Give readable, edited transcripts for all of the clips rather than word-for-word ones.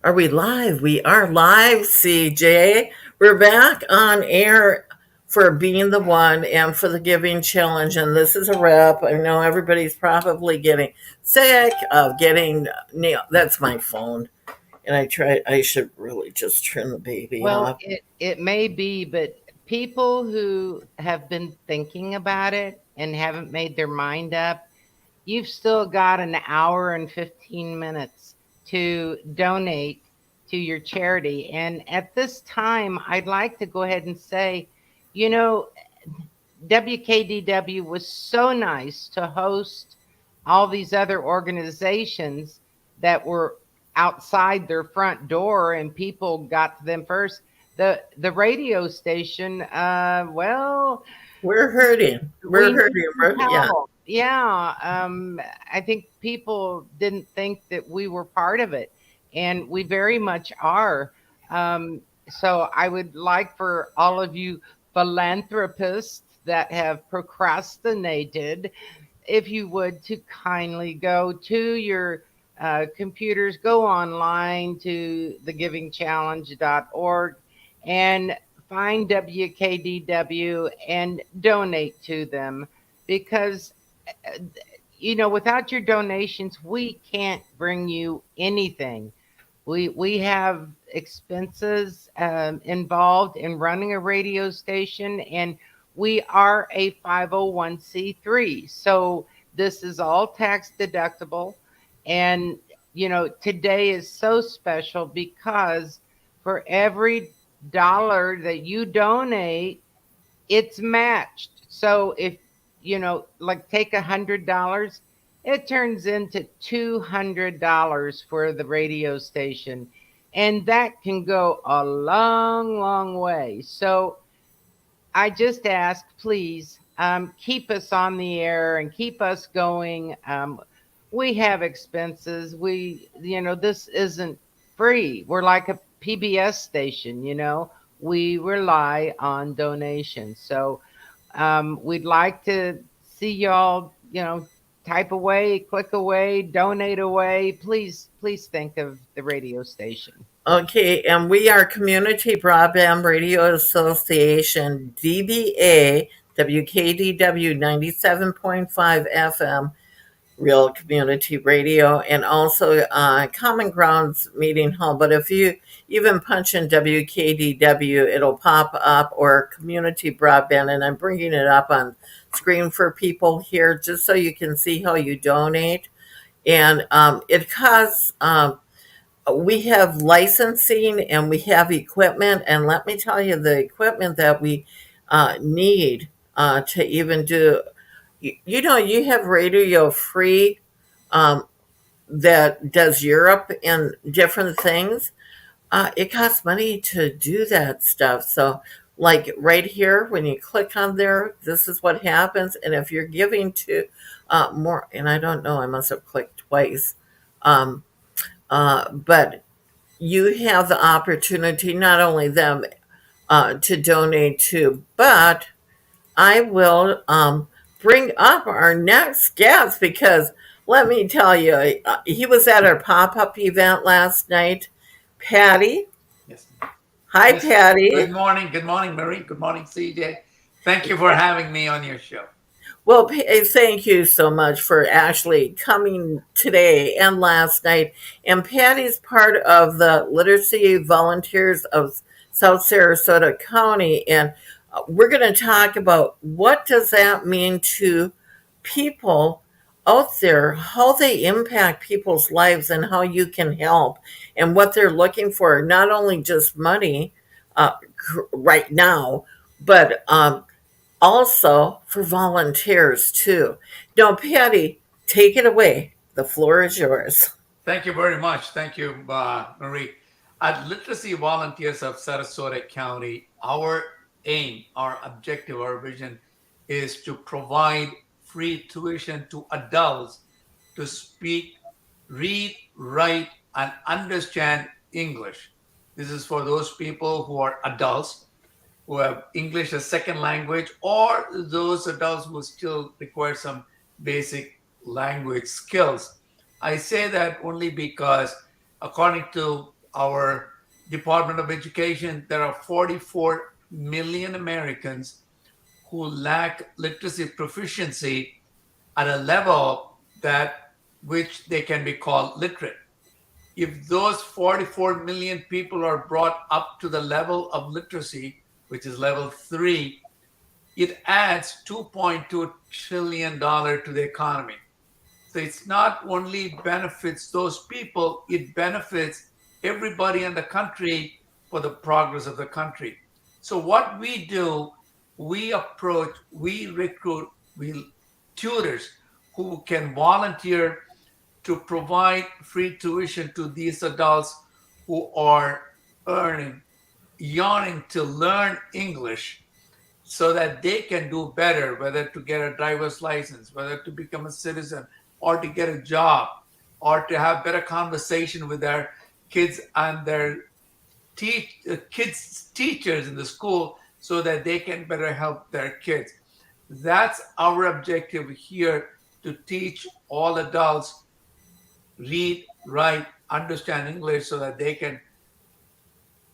Are we live? We are live, CJ. We're back on air for Being the One and for the Giving Challenge. And this is a wrap. I know everybody's probably getting sick of getting nailed. That's my phone. And I should really just turn the baby Well, off. it may be, but people who have been thinking about it and haven't made their mind up, you've still got an hour and 15 minutes to donate to your charity. And at this time, I'd like to go ahead and say, you know, WKDW was so nice to host all these other organizations that were outside their front door and people got to them first. The radio station, We're hurting. we We're need hurting. some Yeah. help. Yeah, I think people didn't think that we were part of it, and we very much are. So I would like for all of you philanthropists that have procrastinated, if you would, to kindly go to your computers, go online to thegivingchallenge.org and find WKDW and donate to them because without your donations we can't bring you anything. We have expenses involved in running a radio station, and we are a 501c3. So this is all tax deductible. And, today is so special because for every dollar that you donate, it's matched. So if like take $100, it turns into $200 for the radio station, and that can go a long, long way. So I just ask, please keep us on the air and keep us going. We have expenses. This isn't free. We're like a PBS station. We rely on donations. So we'd like to see y'all, type away, click away, donate away. Please, please think of the radio station. Okay, and we are Community Broadband Radio Association, DBA, WKDW 97.5 FM, Real Community Radio, and also Common Grounds Meeting Hall. But if you even punch in WKDW, it'll pop up, or Community Broadband, and I'm bringing it up on screen for people here just so you can see how you donate. And it costs. We have licensing and we have equipment, and let me tell you, the equipment that we need to even do, you have Radio Free um, that does Europe and different things. It costs money to do that stuff. So, like right here, when you click on there, this is what happens. And if you're giving to more, and I don't know, I must have clicked twice, um, but you have the opportunity, not only them, to donate to, but I will bring up our next guest because let me tell you, he was at our pop up event last night. Patty. Yes. Hi, Yes. Patty. Good morning. Good morning, Marie. Good morning, CJ. Thank you for having me on your show. Well, thank you so much for actually coming today and last night. And Patty's part of the Literacy Volunteers of South Sarasota County, and we're going to talk about what does that mean to people out there, how they impact people's lives, and how you can help, and what they're looking for. Not only just money right now, but also for volunteers too. Now, Patty, take it away. The floor is yours. Thank you very much. Thank you, Marie. At Literacy Volunteers of Sarasota County, our aim, our objective, our vision is to provide free tuition to adults to speak, read, write, and understand English. This is for those people who are adults who have English as second language, or those adults who still require some basic language skills. I say that only because, according to our Department of Education, there are 44 million Americans who lack literacy proficiency at a level that which they can be called literate. If those 44 million people are brought up to the level of literacy, which is level 3, it adds $2.2 trillion to the economy. So it's not only benefits those people, it benefits everybody in the country for the progress of the country. So what we do, we approach, we recruit, we tutors who can volunteer to provide free tuition to these adults who are earning, yearning to learn English so that they can do better, whether to get a driver's license, whether to become a citizen, or to get a job, or to have better conversation with their kids and their kids' teachers in the school so that they can better help their kids. That's our objective here, to teach all adults read, write, understand English so that they can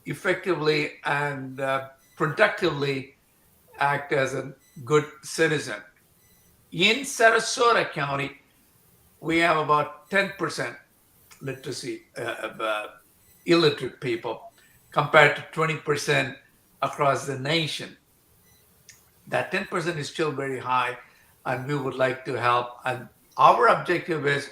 effectively and productively act as a good citizen. In Sarasota County, we have about 10% literacy, illiterate people, compared to 20% across the nation. That 10% is still very high, and we would like to help. And our objective is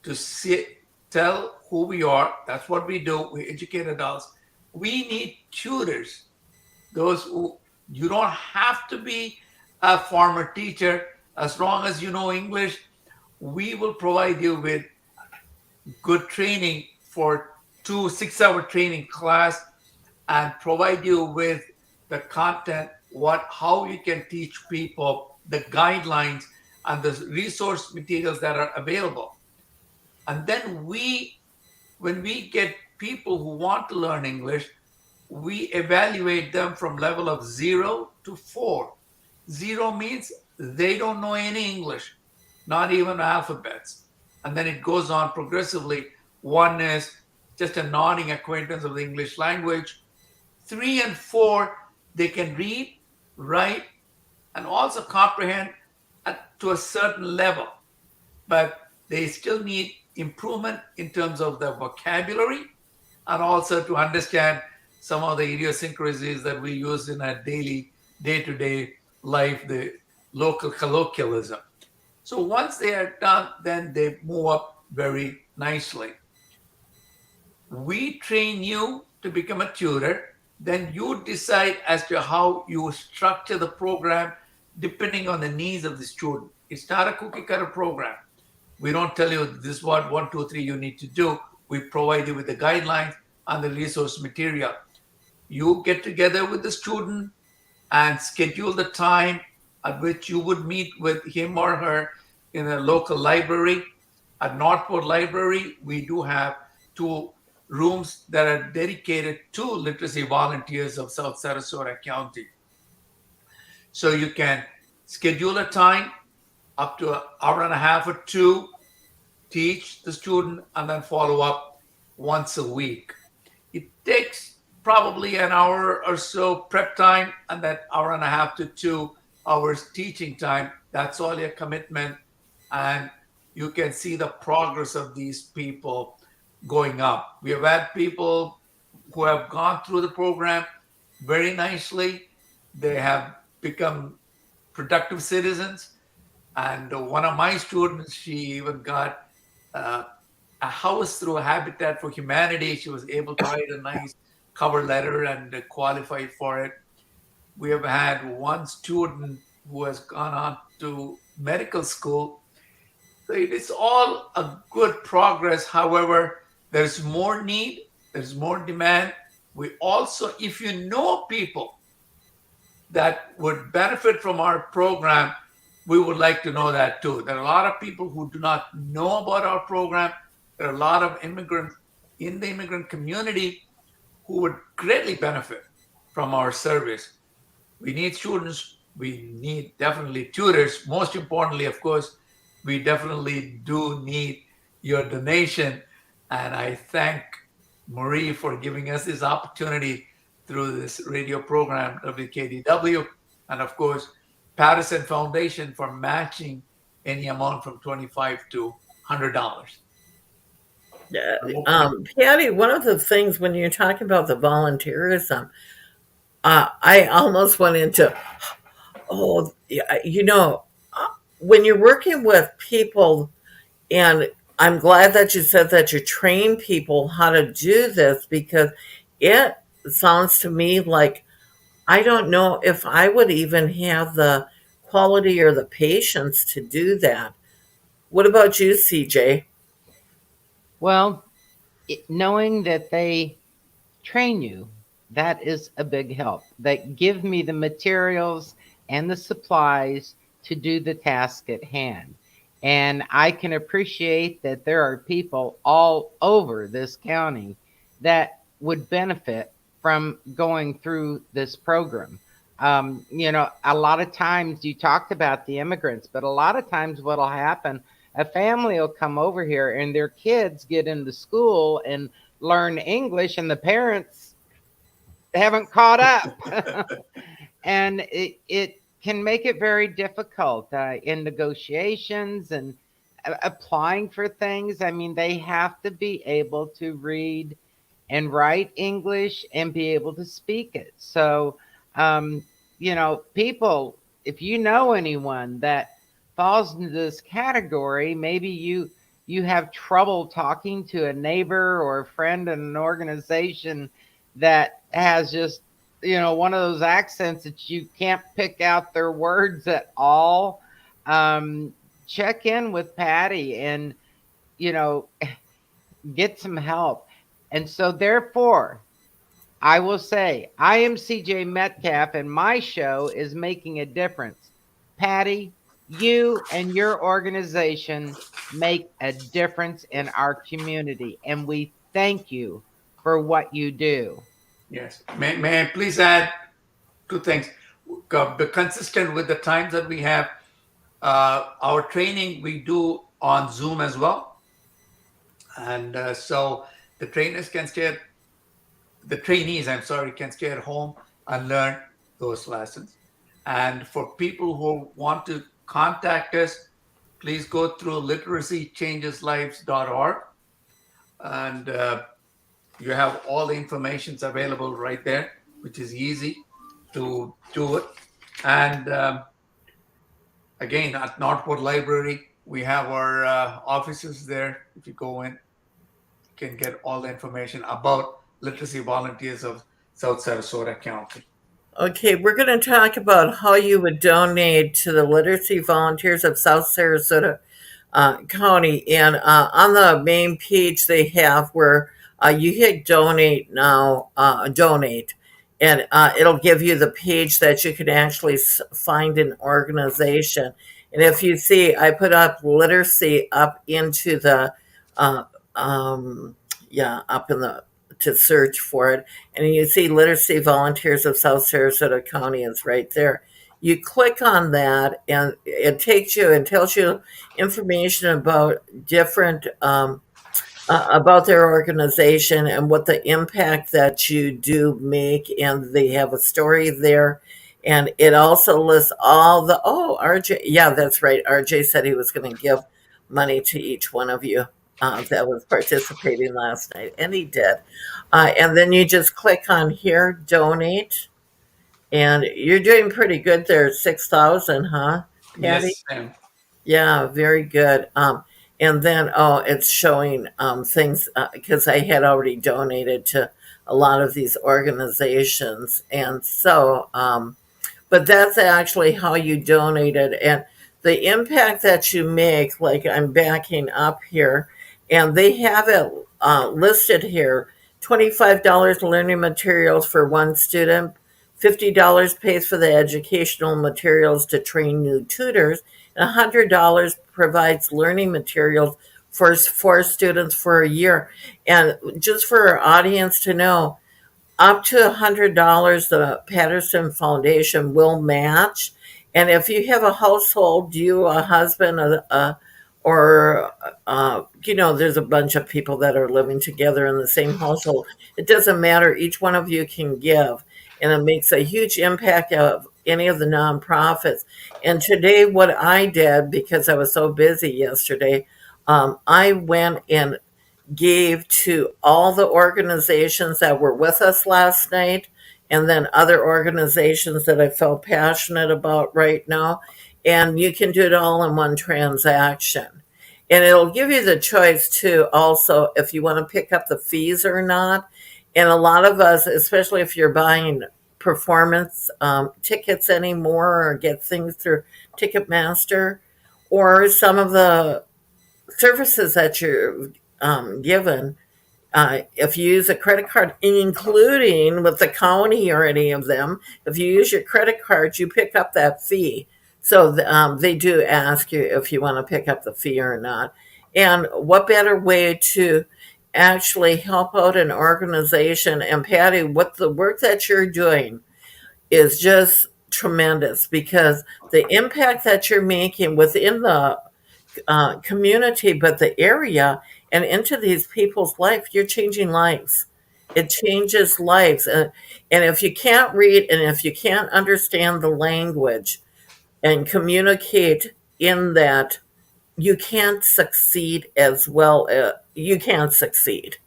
to tell who we are. That's what we do. We educate adults. We need tutors. Those who, you don't have to be a former teacher. As long as you know English, we will provide you with good training for 2 6-hour training class, and provide you with the content, how you can teach people, the guidelines and the resource materials that are available. And then when we get people who want to learn English, we evaluate them from level of 0 to 4. 0 means they don't know any English, not even alphabets. And then it goes on progressively. 1 is just a nodding acquaintance of the English language. 3 and 4, they can read, write, and also comprehend to a certain level. But they still need improvement in terms of their vocabulary, and also to understand some of the idiosyncrasies that we use in our daily, day-to-day life, the local colloquialism. So once they are done, then they move up very nicely. We train you to become a tutor, then you decide as to how you structure the program depending on the needs of the student. It's not a cookie cutter program. We don't tell you this is what 1, 2, 3 you need to do. We provide you with the guidelines and the resource material. You get together with the student and schedule the time at which you would meet with him or her in a local library. At Northport Library, we do have 2 rooms that are dedicated to literacy volunteers of South Sarasota County. So you can schedule a time up to an hour and a half or 2, teach the student, and then follow up once a week. It takes probably an hour or so prep time, and that hour and a half to 2 hours teaching time. That's all your commitment. And you can see the progress of these people going up. We have had people who have gone through the program very nicely. They have become productive citizens. And one of my students, she even got a house through Habitat for Humanity. She was able to write a nice cover letter and qualify for it. We have had one student who has gone on to medical school. So it is all a good progress. However, there's more need, there's more demand. We also, if you know people that would benefit from our program, we would like to know that too. There are a lot of people who do not know about our program. There are a lot of immigrants in the immigrant community who would greatly benefit from our service. We need students. We need definitely tutors. Most importantly, of course, we definitely do need your donation. And I thank Marie for giving us this opportunity through this radio program, WKDW, and of course, Patterson Foundation for matching any amount from 25 to $100. Patty, one of the things when you're talking about the volunteerism, I almost went into, oh, yeah, when you're working with people, and I'm glad that you said that you train people how to do this because it sounds to me like I don't know if I would even have the quality or the patience to do that. What about you, CJ? Well, knowing that they train you, that is a big help. They give me the materials and the supplies to do the task at hand. And I can appreciate that there are people all over this county that would benefit from going through this program. A lot of times you talked about the immigrants, but a lot of times what'll happen, a family will come over here and their kids get into school and learn English, and the parents haven't caught up. And it can make it very difficult in negotiations and applying for things. I mean, they have to be able to read and write English and be able to speak it. So, um, people, if you know anyone that falls into this category, maybe you have trouble talking to a neighbor or a friend in an organization that has just one of those accents that you can't pick out their words at all. um, Check in with Patty and you know get some help. And so therefore I will say I am CJ Metcalf and my show is making a difference. Patty, you and your organization make a difference in our community, and we thank you for what you do. Yes. May I please add two things? Be consistent with the times that we have. Our training we do on Zoom as well, and so the trainers can stay. The trainees, I'm sorry, can stay at home and learn those lessons. And for people who want to contact us, please go through literacychangeslives.org, and you have all the information available right there, which is easy to do it. And again, at Northport Library, we have our offices there. If you go in, you can get all the information about literacy volunteers of South Sarasota County. Okay, we're going to talk about how you would donate to the Literacy Volunteers of South Sarasota County. And on the main page, they have where you hit donate now, donate, and it'll give you the page that you can actually find an organization. And if you see, I put up literacy up into the, uh, um, yeah, up in the, to search for it. And you see Literacy Volunteers of South Sarasota County is right there. You click on that, and it takes you and tells you information about different about their organization and what the impact that you do make, and they have a story there. And it also lists all the, oh, RJ, yeah, that's right, RJ said he was going to give money to each one of you that was participating last night, and he did. And then you just click on here, donate, and you're doing pretty good there, 6,000, huh, Patty? Yes, ma'am. Yeah, very good. And then, oh, it's showing things because I had already donated to a lot of these organizations. And so, but that's actually how you donated. And the impact that you make, like I'm backing up here, and they have it listed here, $25 learning materials for one student, $50 pays for the educational materials to train new tutors, and $100 provides learning materials for four students for a year. And just for our audience to know, up to $100 the Patterson Foundation will match. And if you have a household, you, a husband, or there's a bunch of people that are living together in the same household. It doesn't matter. Each one of you can give, and it makes a huge impact of any of the nonprofits. And today, what I did, because I was so busy yesterday, I went and gave to all the organizations that were with us last night, and then other organizations that I felt passionate about right now. And you can do it all in one transaction. And it'll give you the choice too, also, if you want to pick up the fees or not. And a lot of us, especially if you're buying performance tickets anymore, or get things through Ticketmaster, or some of the services that you're given, if you use a credit card, including with the county or any of them, if you use your credit card, you pick up that fee. So they do ask you if you want to pick up the fee or not. And what better way to actually help out an organization? And Patty, what the work that you're doing is just tremendous, because the impact that you're making within the community, but the area and into these people's life, you're changing lives. It changes lives. And if you can't read and if you can't understand the language and communicate in that, you can't succeed as well. You can't succeed.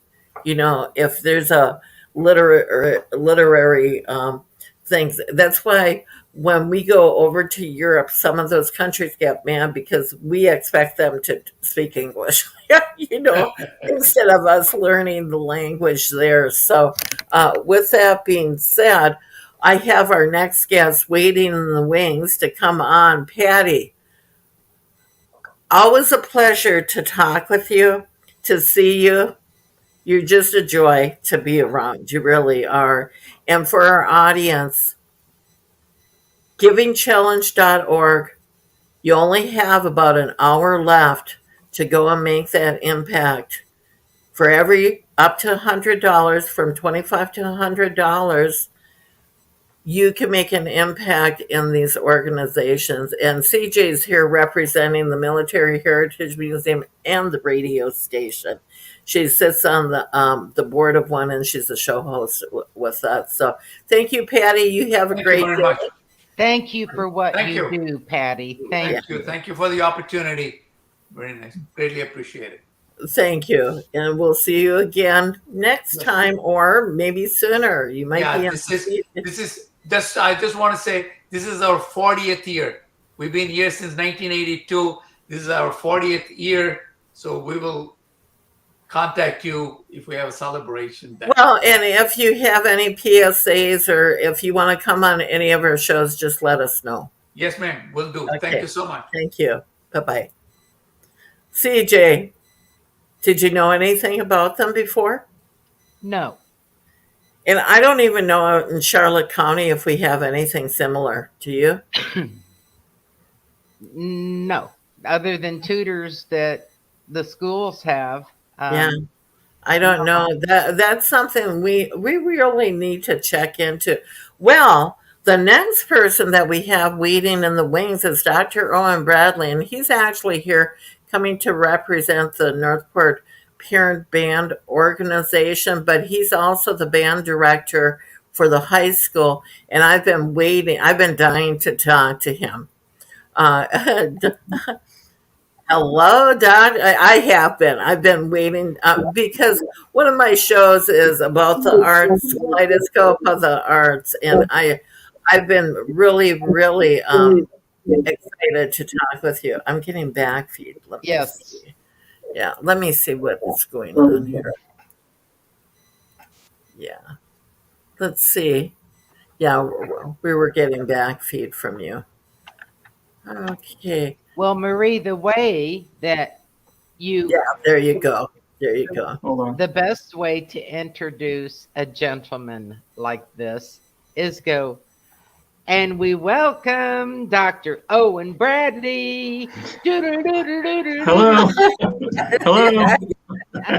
If there's a literary things. That's why when we go over to Europe, some of those countries get mad because we expect them to speak English, instead of us learning the language there. So, with that being said, I have our next guest waiting in the wings to come on. Patty, always a pleasure to talk with you, to see you. You're just a joy to be around. You really are. And for our audience, givingchallenge.org, you only have about an hour left to go and make that impact. For every up to $100, from $25 to $100, you can make an impact in these organizations. And CJ's here representing the Military Heritage Museum and the radio station. She sits on the board of one, and she's a show host with us. So thank you, Patty. You have a Thank great you very day. much. Thank you for what Thank you you. do, Patty. Thank Thank you. Thank you for the opportunity. Very nice. Greatly appreciate it. Thank you. And we'll see you again next time, or maybe sooner. You might be Yeah, on. this is just, I just want to say, this is our 40th year. We've been here since 1982. This is our 40th year. So we will contact you if we have a celebration. Well, and if you have any PSAs, or if you want to come on any of our shows, just let us know. Yes, ma'am. Will do. Okay. Thank you so much. Thank you. Bye-bye. CJ, did you know anything about them before? No. And I don't even know in Charlotte County if we have anything similar. Do you? No. Other than tutors that the schools have. Yeah. I don't know. That's something we really need to check into. Well, the next person that we have waiting in the wings is Dr. Owen Bradley, and he's actually here coming to represent the Northport Parent Band Organization, but he's also the band director for the high school, and I've been dying to talk to him. Hello, Doc. I have been. I've been waiting because one of my shows is about the arts, Kaleidoscope of the Arts, and I've been really, really excited to talk with you. I'm getting back feed. Let me Yes. see. Yeah, let me see what's going on here. Yeah, let's see. Yeah, we were getting back feed from you. Okay. Well, Marie, the way that you, Yeah, there you go. There you go. Hold on. the best way to introduce a gentleman like this is go, and we welcome Dr. Owen Bradley. Hello. Hello.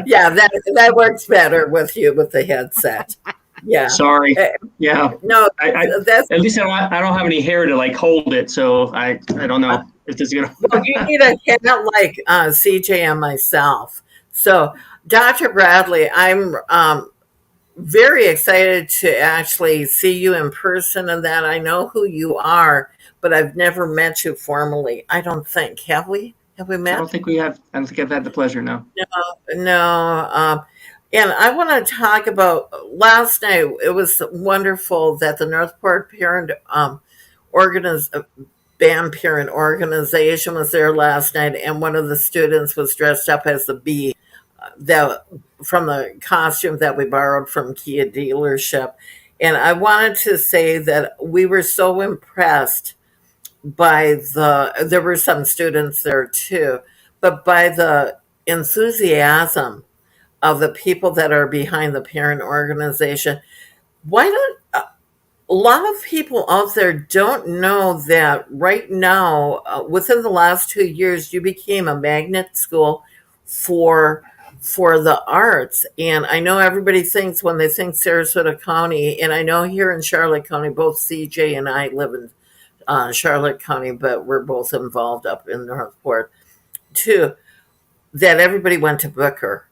Yeah, that works better with you with the headset. Yeah. Sorry. Yeah. No, I that's at least I don't have any hair to like hold it, so I don't know. if this is gonna. Well, you need a cat like CJ and myself. So, Dr. Bradley, I'm very excited to actually see you in person and that. I know who you are, but I've never met you formally. I don't think. Have we? Have we I met? don't think we have. I don't think I've had the pleasure. No. No. And I want to talk about last night. It was wonderful that the Northport Parent Organiz- Band Parent Organization was there last night, and one of the students was dressed up as the bee that from the costume that we borrowed from Kia dealership. And I wanted to say that we were so impressed by there were some students there too, but by the enthusiasm of the people that are behind the parent organization. Why don't a lot of people out there don't know that right now, within the last 2 years, you became a magnet school for the arts. And I know everybody thinks when they think Sarasota County, and I know here in Charlotte County, both CJ and I live in Charlotte County, but we're both involved up in Northport too, that everybody went to Booker.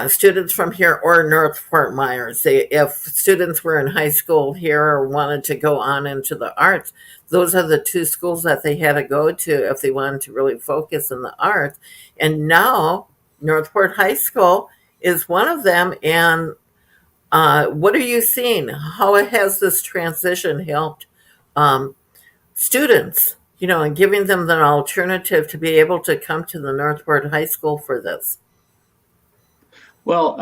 Students from here or North Fort Myers. If students were in high school here or wanted to go on into the arts, those are the two schools that they had to go to if they wanted to really focus in the arts. And now Northport High School is one of them. And what are you seeing? How has this transition helped um, students? And giving them an alternative to be able to come to the Northport High School for this. Well,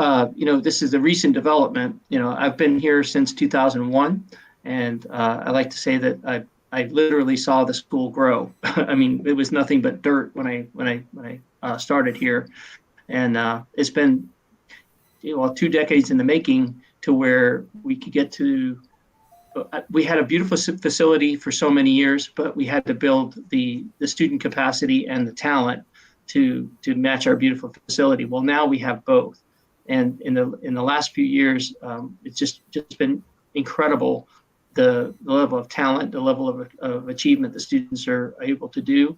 this is a recent development. I've been here since 2001, and I like to say that I literally saw the school grow. I mean, it was nothing but dirt when I started here, and it's been 2 decades in the making to where we could get to. We had a beautiful facility for so many years, but we had to build the student capacity and the talent to match our beautiful facility. Well, now we have both. And in the last few years, it's just been incredible, the level of talent, the level of achievement the students are able to do.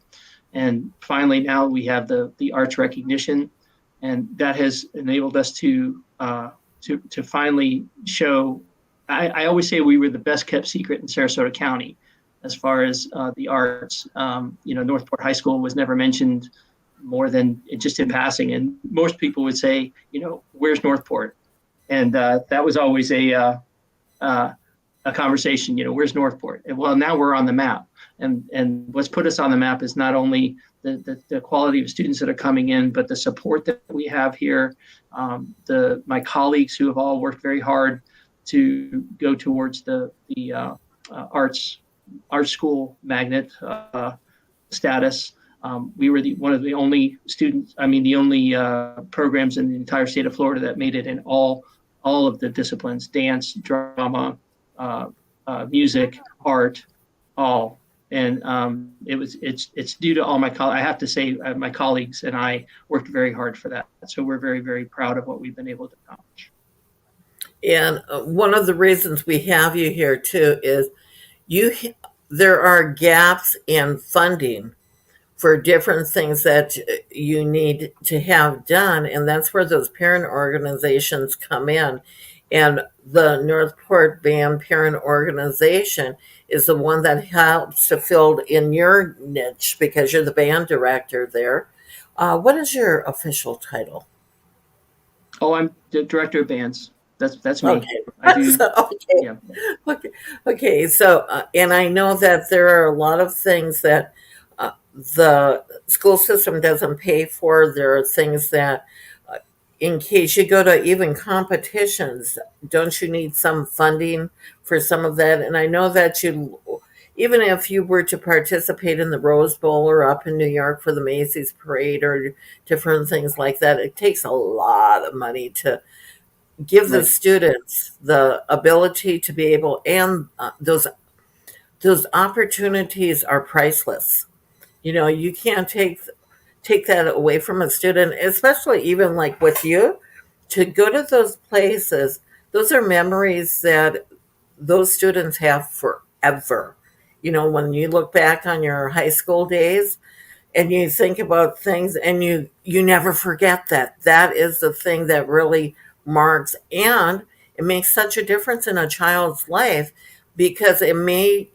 And finally, now we have the arts recognition, and that has enabled us to finally show. I always say we were the best kept secret in Sarasota County as far as the arts. Northport High School was never mentioned more than just in passing, and most people would say, where's Northport? And that was always a conversation. Where's Northport? And well, now we're on the map, and what's put us on the map is not only the quality of students that are coming in, but the support that we have here. My colleagues who have all worked very hard to go towards the arts school magnet status. We were one of the only programs in the entire state of Florida that made it in all of the disciplines: dance, drama, music, art, all. And it's due to all I have to say, my colleagues and I worked very hard for that. So we're very, very proud of what we've been able to accomplish. And one of the reasons we have you here too is there are gaps in funding for different things that you need to have done, and that's where those parent organizations come in. And the Northport Band Parent Organization is the one that helps to fill in your niche because you're the band director there. What is your official title? Oh, I'm the director of bands. That's me. Okay. I do. Okay. Yeah. Okay. So, and I know that there are a lot of things that the school system doesn't pay for. There are things that, in case you go to even competitions, don't you need some funding for some of that? And I know that even if you were to participate in the Rose Bowl or up in New York for the Macy's Parade or different things like that, it takes a lot of money to give the students the ability to be able, and those opportunities are priceless. You can't take that away from a student, especially even like with you, to go to those places. Those are memories that those students have forever. When you look back on your high school days, and you think about things, and you never forget that. That is the thing that really marks, and it makes such a difference in a child's life because it may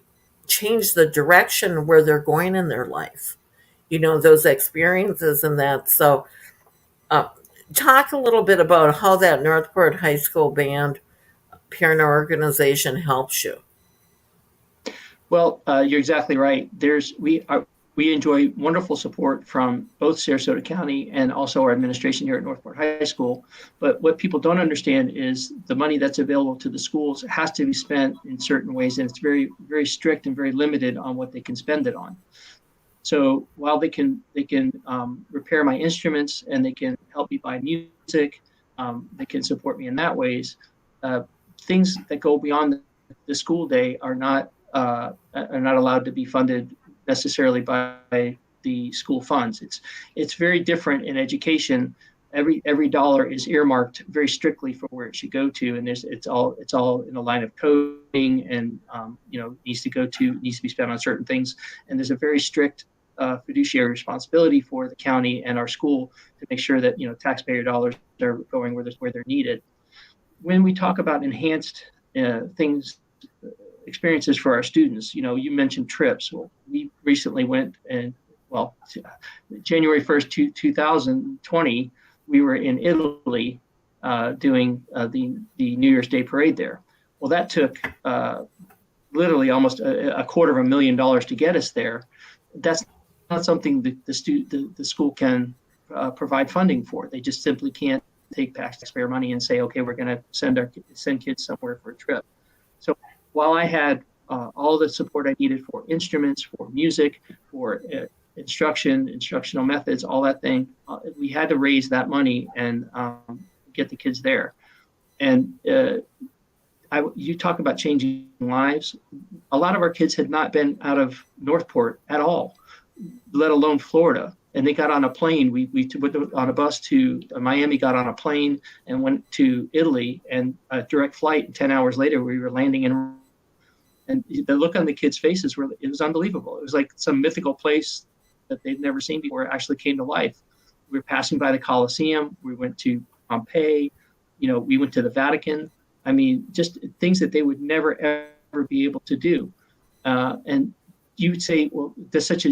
change the direction where they're going in their life. Those experiences and that. So, uh, talk a little bit about how that Northport High School band parent organization helps you. Well, you're exactly right. We enjoy wonderful support from both Sarasota County and also our administration here at Northport High School. But what people don't understand is the money that's available to the schools has to be spent in certain ways, and it's very, very strict and very limited on what they can spend it on. So while they can repair my instruments and they can help me buy music, they can support me in that ways. Uh, Things that go beyond the school day are not allowed to be funded necessarily by the school funds. It's very different in education. Every dollar is earmarked very strictly for where it should go to, and it's all in a line of coding, and needs to be spent on certain things. And there's a very strict fiduciary responsibility for the county and our school to make sure that taxpayer dollars are going where they're needed. When we talk about enhanced things, experiences for our students, you mentioned trips. Well, we recently went, and well, January 1st, 2020, we were in Italy doing the New Year's Day parade there. Well, that took literally almost a $250,000 to get us there. That's not something that the school can provide funding for. They just simply can't take taxpayer money and say, okay, we're going to send kids somewhere for a trip. So while I had all the support I needed for instruments, for music, for instructional methods, all that thing, we had to raise that money and get the kids there. And you talk about changing lives. A lot of our kids had not been out of Northport at all, let alone Florida. And they got on a plane. We went on a bus to Miami, got on a plane and went to Italy, and a direct flight. And 10 hours later, we were landing in. And the look on the kids' faces it was unbelievable. It was like some mythical place that they'd never seen before actually came to life. We were passing by the Colosseum. We went to Pompeii. We went to the Vatican. I mean, just things that they would never, ever be able to do. And you would say, well, that's such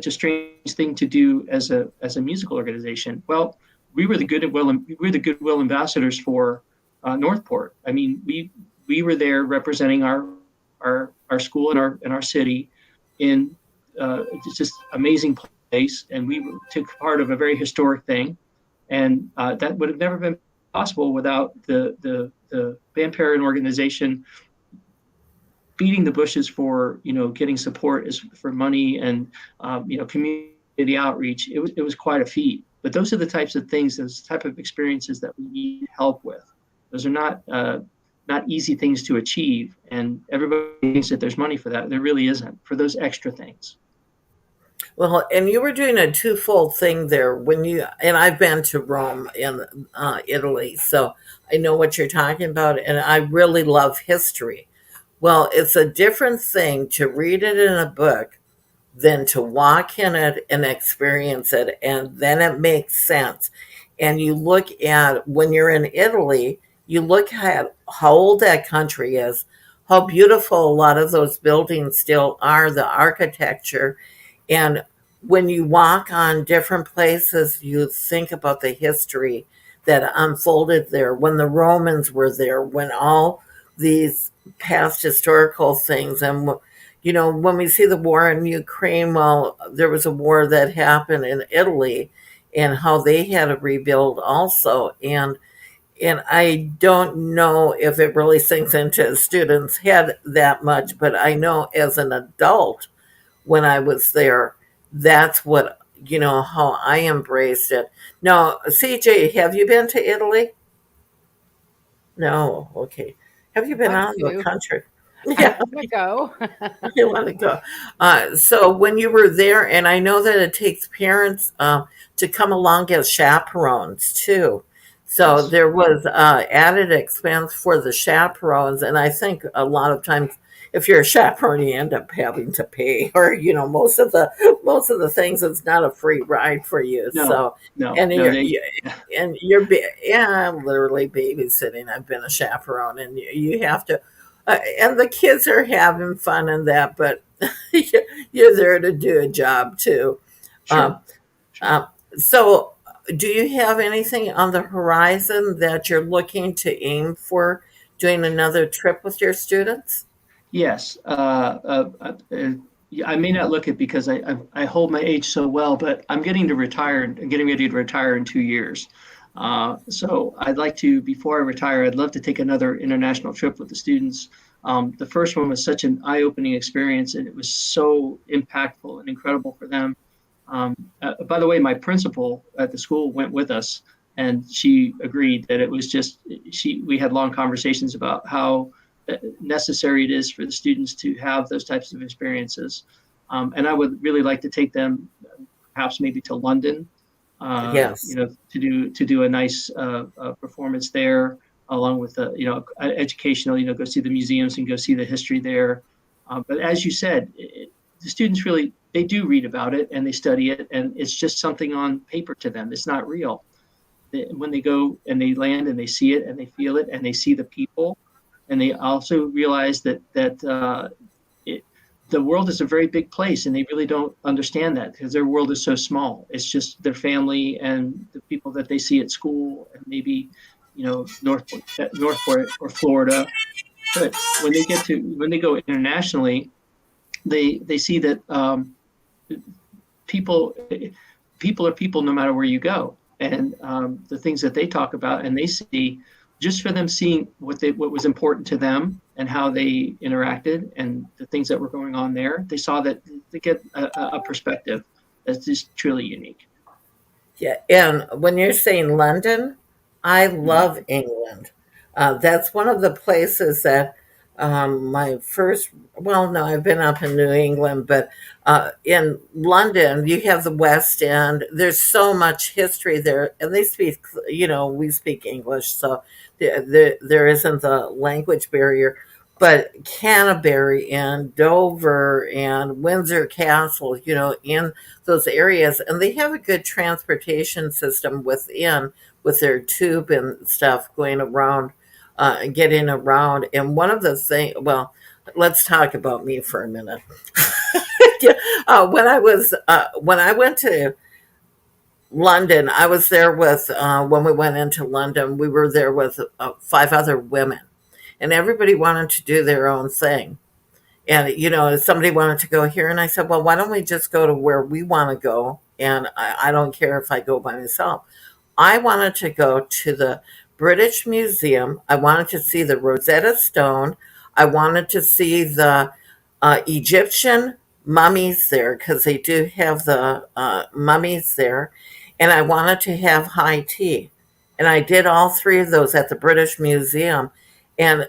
a strange thing to do as a musical organization. Well, we were the goodwill ambassadors for Northport. I mean, we were there representing our school and our city in it's just amazing place, and we took part of a very historic thing, and that would have never been possible without the band parent organization beating the bushes for getting support for money and community outreach. It was quite a feat. But those are the types of things, those type of experiences that we need help with. Those are not easy things to achieve, and everybody thinks that there's money for that. There really isn't for those extra things. Well, and you were doing a twofold thing there and I've been to Rome in Italy, so I know what you're talking about, and I really love history. Well, it's a different thing to read it in a book than to walk in it and experience it, and then it makes sense. And you look at, when you're in Italy, you look at how old that country is, how beautiful a lot of those buildings still are, the architecture. And when you walk on different places, you think about the history that unfolded there, when the Romans were there, when all these past historical things. And when we see the war in Ukraine, well, there was a war that happened in Italy, and how they had to rebuild also. And I don't know if it really sinks into a student's head that much, but I know as an adult, when I was there, that's what, how I embraced it. Now, CJ, have you been to Italy? No. Okay. Have you been Want out of the to? country? I Yeah, want to go. you want to go. So when you were there, and I know that it takes parents to come along as chaperones too. So Yes. there was added expense for the chaperones, and I think a lot of times if you're a chaperone, you end up having to pay, or most of the things. It's not a free ride for you. No, So, no, and no. you're They, you, and you're yeah, I'm literally babysitting. I've been a chaperone, and you have to, and the kids are having fun and that, but you're there to do a job too. Um, sure, sure. um, so, do you have anything on the horizon that you're looking to aim for doing another trip with your students? Yes. Yeah, I may not look it because I hold my age so well, but I'm getting to retire and getting ready to retire in 2 years. So I'd like to, before I retire, I'd love to take another international trip with the students. The first one was such an eye-opening experience, and it was so impactful and incredible for them. By the way, my principal at the school went with us, and she agreed that it was just we had long conversations about how necessary it is for the students to have those types of experiences. And I would really like to take them perhaps maybe to London, Yes. to do a nice performance there, along with educational, go see the museums and go see the history there. But as you said, the students really, they do read about it and they study it, and it's just something on paper to them. It's not real. When they go and they land and they see it and they feel it and they see the people, and they also realize it, the world is a very big place, and they really don't understand that because their world is so small. It's just their family and the people that they see at school, and maybe Northport or Florida. But when they go internationally, they see that people people are people no matter where you go, and the things that they talk about and they see, just for them seeing what was important to them and how they interacted and the things that were going on there, they saw that they get a perspective that's just truly unique. Yeah, and when you're saying London, I Mhm. love England. That's one of the places that my first, well, no, I've been up in New England, but in London, you have the West End. There's so much history there, and they speak, we speak English, so there isn't the language barrier. But Canterbury and Dover and Windsor Castle, in those areas, and they have a good transportation system within with their tube and stuff going around, getting around. And one of the things, well, let's talk about me for a minute. Yeah, when I went to London, I was there with when we went into London, we were there with five other women, and everybody wanted to do their own thing. And somebody wanted to go here, and I said, well, why don't we just go to where we want to go, and I don't care if I go by myself. I wanted to go to the British Museum. I wanted to see the Rosetta Stone. I wanted to see the Egyptian mummies there, because they do have the mummies there, and I wanted to have high tea, and I did all three of those at the British Museum. And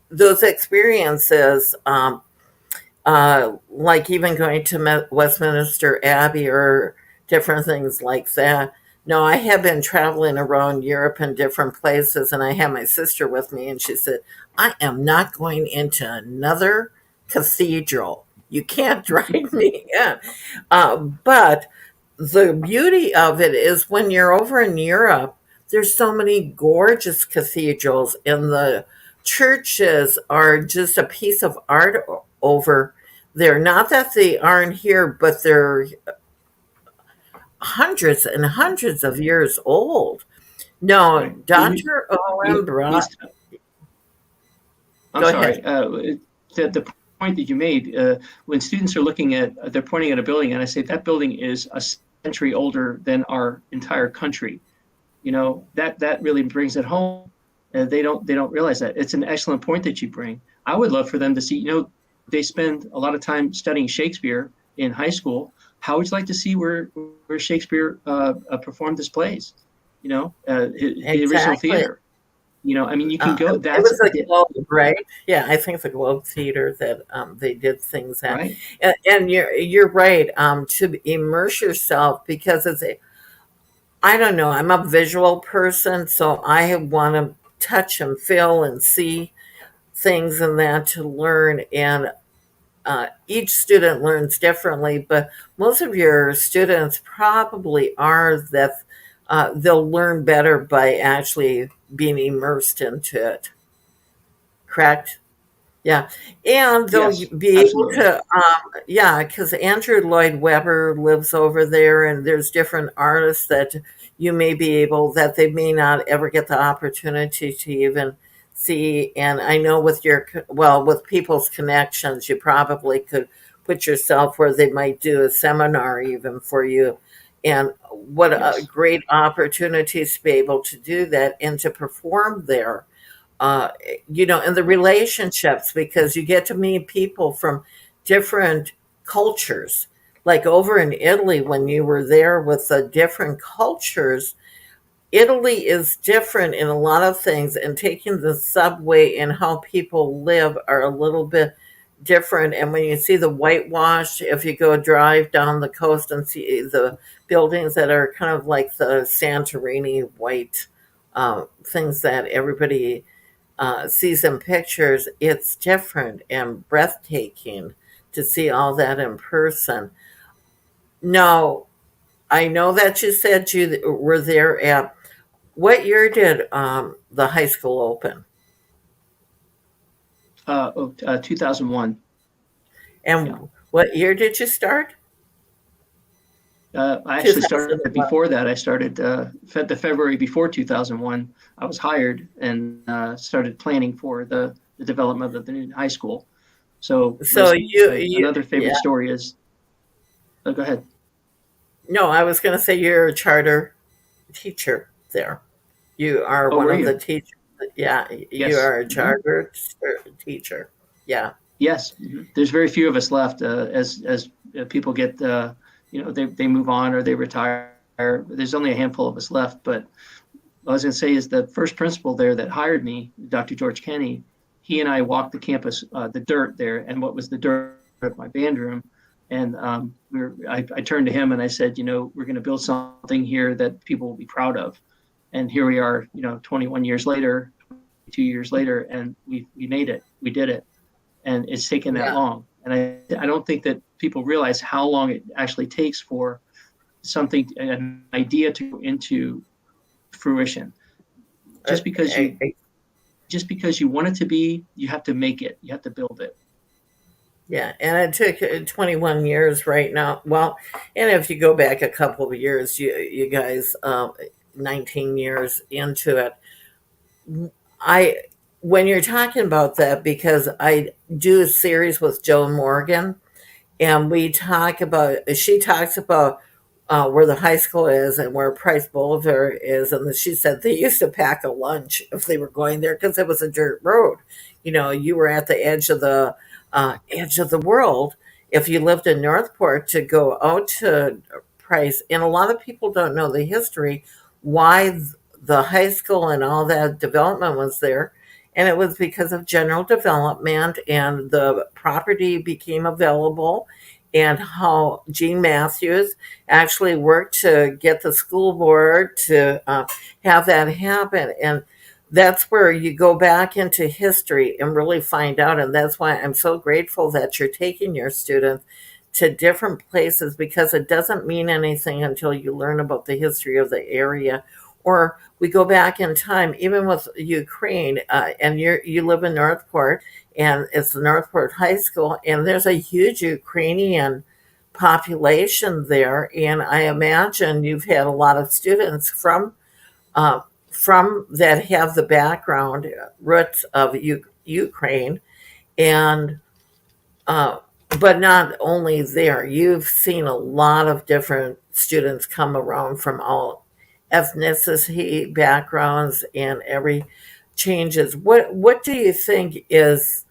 those experiences, like even going to Westminster Abbey or different things like that. No, I have been traveling around Europe and different places, and I had my sister with me, and she said, I am not going into another cathedral. You can't drag me in. But the beauty of it is when you're over in Europe, there's so many gorgeous cathedrals, and the churches are just a piece of art over there. Not that they aren't here, but they're hundreds and hundreds of years old. No, Right. We, Dr. Owen we, we, brought, I'm go ahead. sorry. The point that you made, when students are looking at, they're pointing at a building, and I say that building is a century older than our entire country. That really brings it home. They don't realize that. It's an excellent point that you bring. I would love for them to see. They spend a lot of time studying Shakespeare in high school. How would you like to see where Shakespeare performed his plays? The original Exactly. theater. I mean, you can go. It was a Globe, right? Yeah, I think it's a Globe Theater that they did things at. Right. And you're right, to immerse yourself, because I don't know, I'm a visual person, so I want to touch and feel and see things and that to learn. And each student learns differently, but most of your students probably are that they'll learn better by actually being immersed into it. Correct? Yeah, and they'll Yes, be able absolutely. to, yeah, because Andrew Lloyd Webber lives over there, and there's different artists that you may be able that they may not ever get the opportunity to even see. And I know with your well, with people's connections, you probably could put yourself where they might do a seminar even for you. And what a Yes. great opportunities to be able to do that and to perform there, uh, and the relationships, because you get to meet people from different cultures. Like over in Italy, when you were there with the different cultures, Italy is different in a lot of things, and taking the subway and how people live are a little bit different. And when you see the whitewash, if you go drive down the coast and see the buildings that are kind of like the Santorini white things that everybody sees in pictures, it's different and breathtaking to see all that in person. Now, I know that you said you were there at what year did the high school open? 2001. Yeah. And what year did you start? I actually started 2001. before that. I started the February before 2001. I was hired and started planning for the development of the new high school. So So another favorite yeah. story is, oh, go ahead. No, I was going to say you're a charter teacher there. You are Oh, one were of the you? teachers. Yeah, you Yes. are a Mhm. charter teacher. Yeah. Yes. There's very few of us left as people get, they move on or they retire. There's only a handful of us left. But what I was going to say is the first principal there that hired me, Dr. George Kenny, he and I walked the campus, the dirt there, and what was the dirt of my band room. And I turned to him and I said, we're going to build something here that people will be proud of. And here we are, 21 years later, 2 years later, and we made it. We did it, and it's taken that Yeah. long. And I don't think that people realize how long it actually takes for an idea to go into fruition. Uh, Just because I, you just because you want it to be, you have to make it. You have to build it. Yeah, and it took 21 years right now. Well, and if you go back a couple of years, you guys, 19 years into it. I when you're talking about that, because I do a series with Joan Morgan, and she talks about where the high school is and where Price Boulevard is, and she said they used to pack a lunch if they were going there because it was a dirt road. You were at the edge of the world if you lived in Northport to go out to Price. And a lot of people don't know the history why the high school and all that development was there. And it was because of general development, and the property became available, and how Gene Matthews actually worked to get the school board to have that happen. And that's where you go back into history and really find out. And that's why I'm so grateful that you're taking your students to different places, because it doesn't mean anything until you learn about the history of the area. Or we go back in time, even with Ukraine, and you live in Northport, and it's the Northport High School, and there's a huge Ukrainian population there. And I imagine you've had a lot of students uh, from that have the background roots of Ukraine, and uh, but not only there. You've seen a lot of different students come around from all ethnicity backgrounds and every changes. What do you think is,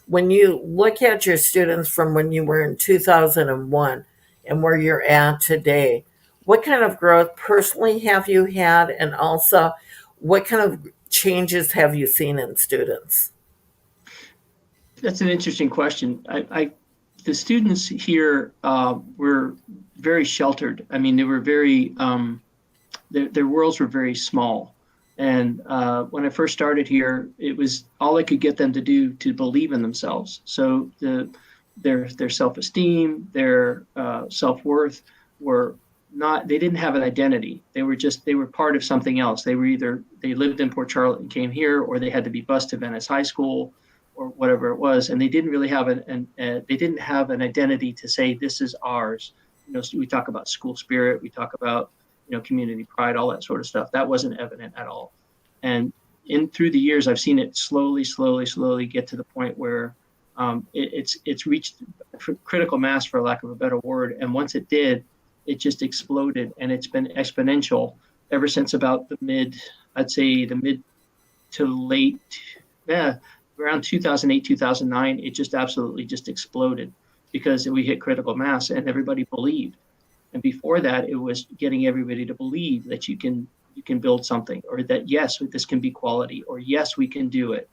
when you look at your students from when you were in 2001 and where you're at today, what kind of growth personally have you had? And also, what kind of changes have you seen in students? That's an interesting question. The students here were very sheltered. I mean, they were very their worlds were very small, And when I first started here, it was all I could get them to do to believe in themselves. So their self esteem, their self worth were not. They didn't have an identity. They were part of something else. They were either they lived in Port Charlotte and came here, or they had to be bused to Venice High School, or whatever it was, and they didn't really have they didn't have an identity to say this is ours. So we talk about school spirit, we talk about community pride, all that sort of stuff. That wasn't evident at all. And through the years, I've seen it slowly get to the point where it's reached critical mass, for lack of a better word. And once it did, it just exploded, and it's been exponential ever since about I'd say the mid to late, around 2008, 2009. It just absolutely just exploded because we hit critical mass and everybody believed. And before that, it was getting everybody to believe that you can build something, or that yes, this can be quality, or yes, we can do it.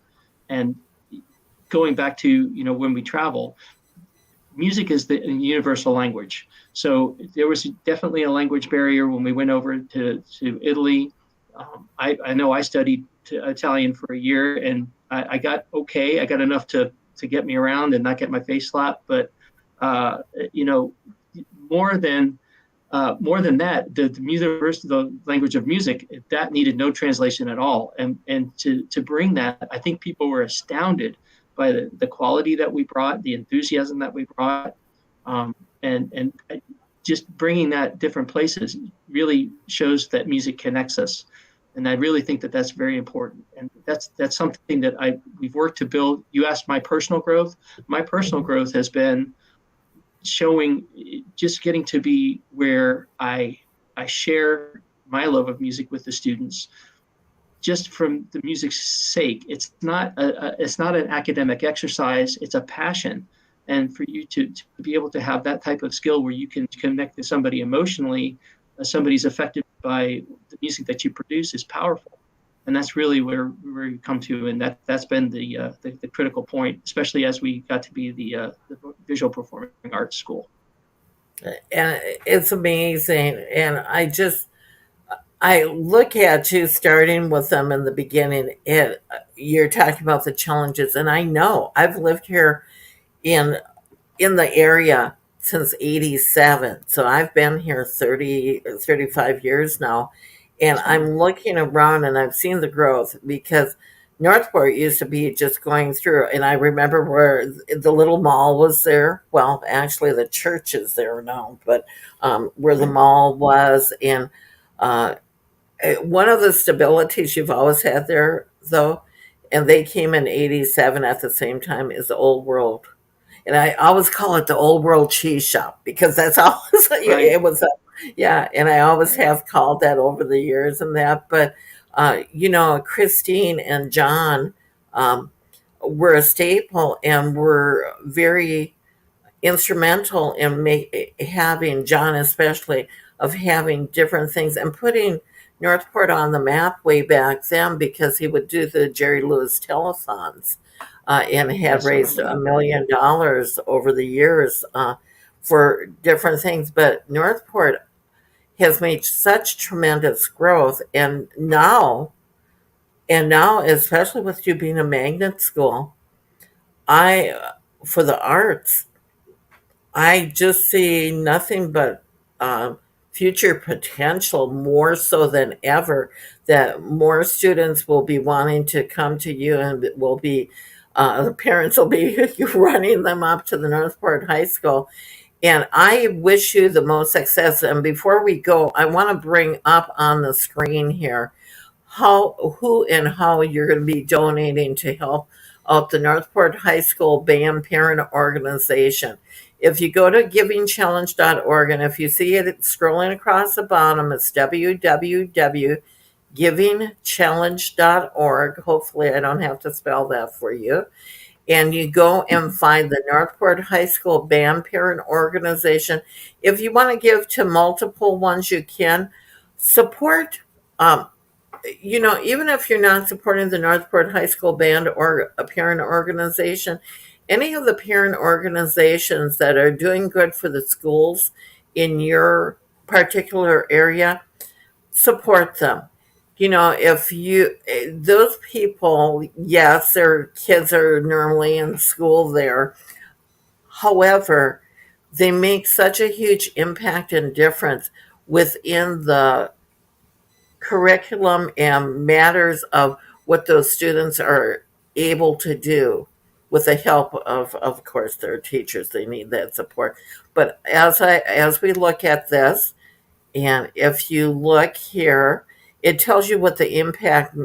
And going back to when we travel, music is the universal language. So there was definitely a language barrier when we went over to Italy. I know I studied Italian for a year, and I got okay. I got enough to get me around and not get my face slapped. But more than that, the language of music, that needed no translation at all. And to bring that, I think people were astounded by the quality that we brought, the enthusiasm that we brought, and just bringing that different places really shows that music connects us. And I really think that that's very important. And that's something that we've worked to build. You asked my personal growth. My personal growth has been just getting to be where I share my love of music with the students, just from the music's sake. It's not an academic exercise. It's a passion. And for you to be able to have that type of skill where you can connect to somebody emotionally, somebody's affected by the music that you produce, is powerful. And that's really where we come to, and that's been the critical point, especially as we got to be the visual performing arts school. And it's amazing. And I look at you starting with them in the beginning, and you're talking about the challenges. And I know I've lived here in the area since 87. So I've been here 35 years now. And I'm looking around and I've seen the growth, because Northport used to be just going through. And I remember where the little mall was there. Well, actually, the church is there now, but where the mall was. And one of the stabilities you've always had there, though, and they came in 87 at the same time, is the Old World. And I always call it the Old World Cheese Shop, because that's always Right. it was. Yeah, and I always have called that over the years and that. But Christine and John were a staple and were very instrumental in having John, especially, of having different things and putting Northport on the map way back then, because he would do the Jerry Lewis telethons, and had raised $1 million over the years for different things. But Northport has made such tremendous growth, and now, especially with you being a magnet school, for the arts, I just see nothing but future potential, more so than ever, that more students will be wanting to come to you, and the parents will be running them up to the Northport High School. And I wish you the most success. And before we go, I want to bring up on the screen here who and how you're going to be donating to help out the Northport High School Band Parent Organization. If you go to givingchallenge.org, and if you see it scrolling across the bottom, it's www.givingchallenge.org. Hopefully I don't have to spell that for you. And you go and find the Northport High School Band Parent Organization. If you want to give to multiple ones, you can support. Even if you're not supporting the Northport High School Band or a parent organization, any of the parent organizations that are doing good for the schools in your particular area, support them. if those people, yes, their kids are normally in school there. However, they make such a huge impact and difference within the curriculum and matters of what those students are able to do with the help of course, their teachers. They need that support. But as we look at this, and if you look here, it tells you what the impact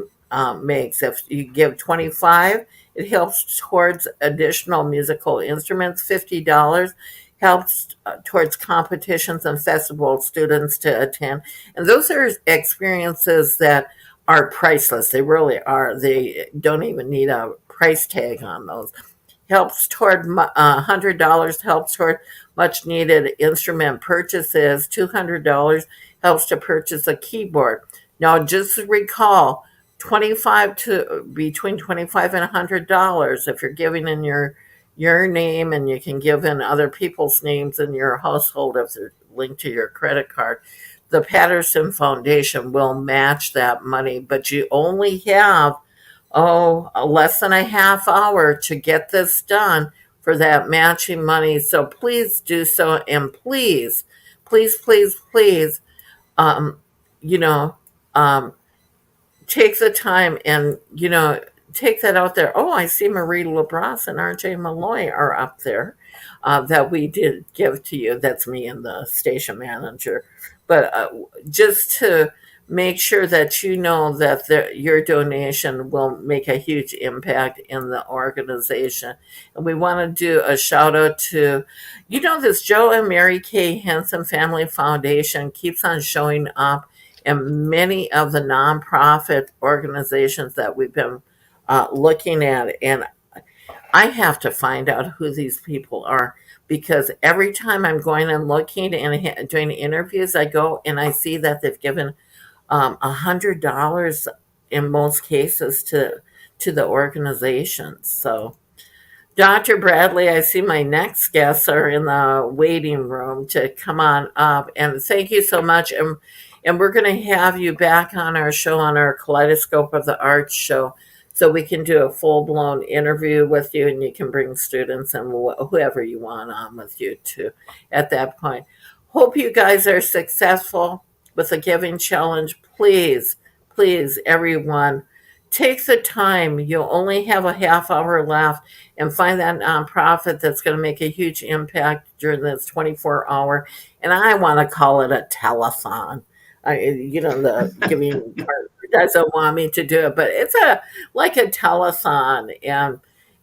makes. If you give 25, it helps towards additional musical instruments. $50 helps towards competitions and festivals students to attend. And those are experiences that are priceless. They really are. They don't even need a price tag on those. Helps toward $100 helps toward much needed instrument purchases. $200 helps to purchase a keyboard. Now, just recall, 25 to between 25 and $100 if you're giving in your name, and you can give in other people's names in your household if they're linked to your credit card. The Patterson Foundation will match that money, but you only have less than a half hour to get this done for that matching money. So please do so, and please, please, please, please, um, you know, um, take the time and take that out there. Oh, I see Marie LeBras and RJ Malloy are up there, that we did give to you. That's me and the station manager. But just to make sure that you know that your donation will make a huge impact in the organization. And we want to do a shout out to, this Joe and Mary Kay Henson Family Foundation keeps on showing up in many of the nonprofit organizations that we've been looking at. And I have to find out who these people are, because every time I'm going and looking and doing interviews, I go and I see that they've given $100 in most cases to the organization. So, Dr. Bradley, I see my next guests are in the waiting room to come on up, and thank you so much. And we're going to have you back on our show, on our Kaleidoscope of the Arts show, so we can do a full-blown interview with you, and you can bring students and whoever you want on with you too at that point. Hope you guys are successful with the giving challenge. Please, please, everyone, take the time. You'll only have a half hour left, and find that nonprofit that's going to make a huge impact during this 24-hour. And I want to call it a telethon. The giving part doesn't want me to do it, but it's like a telethon,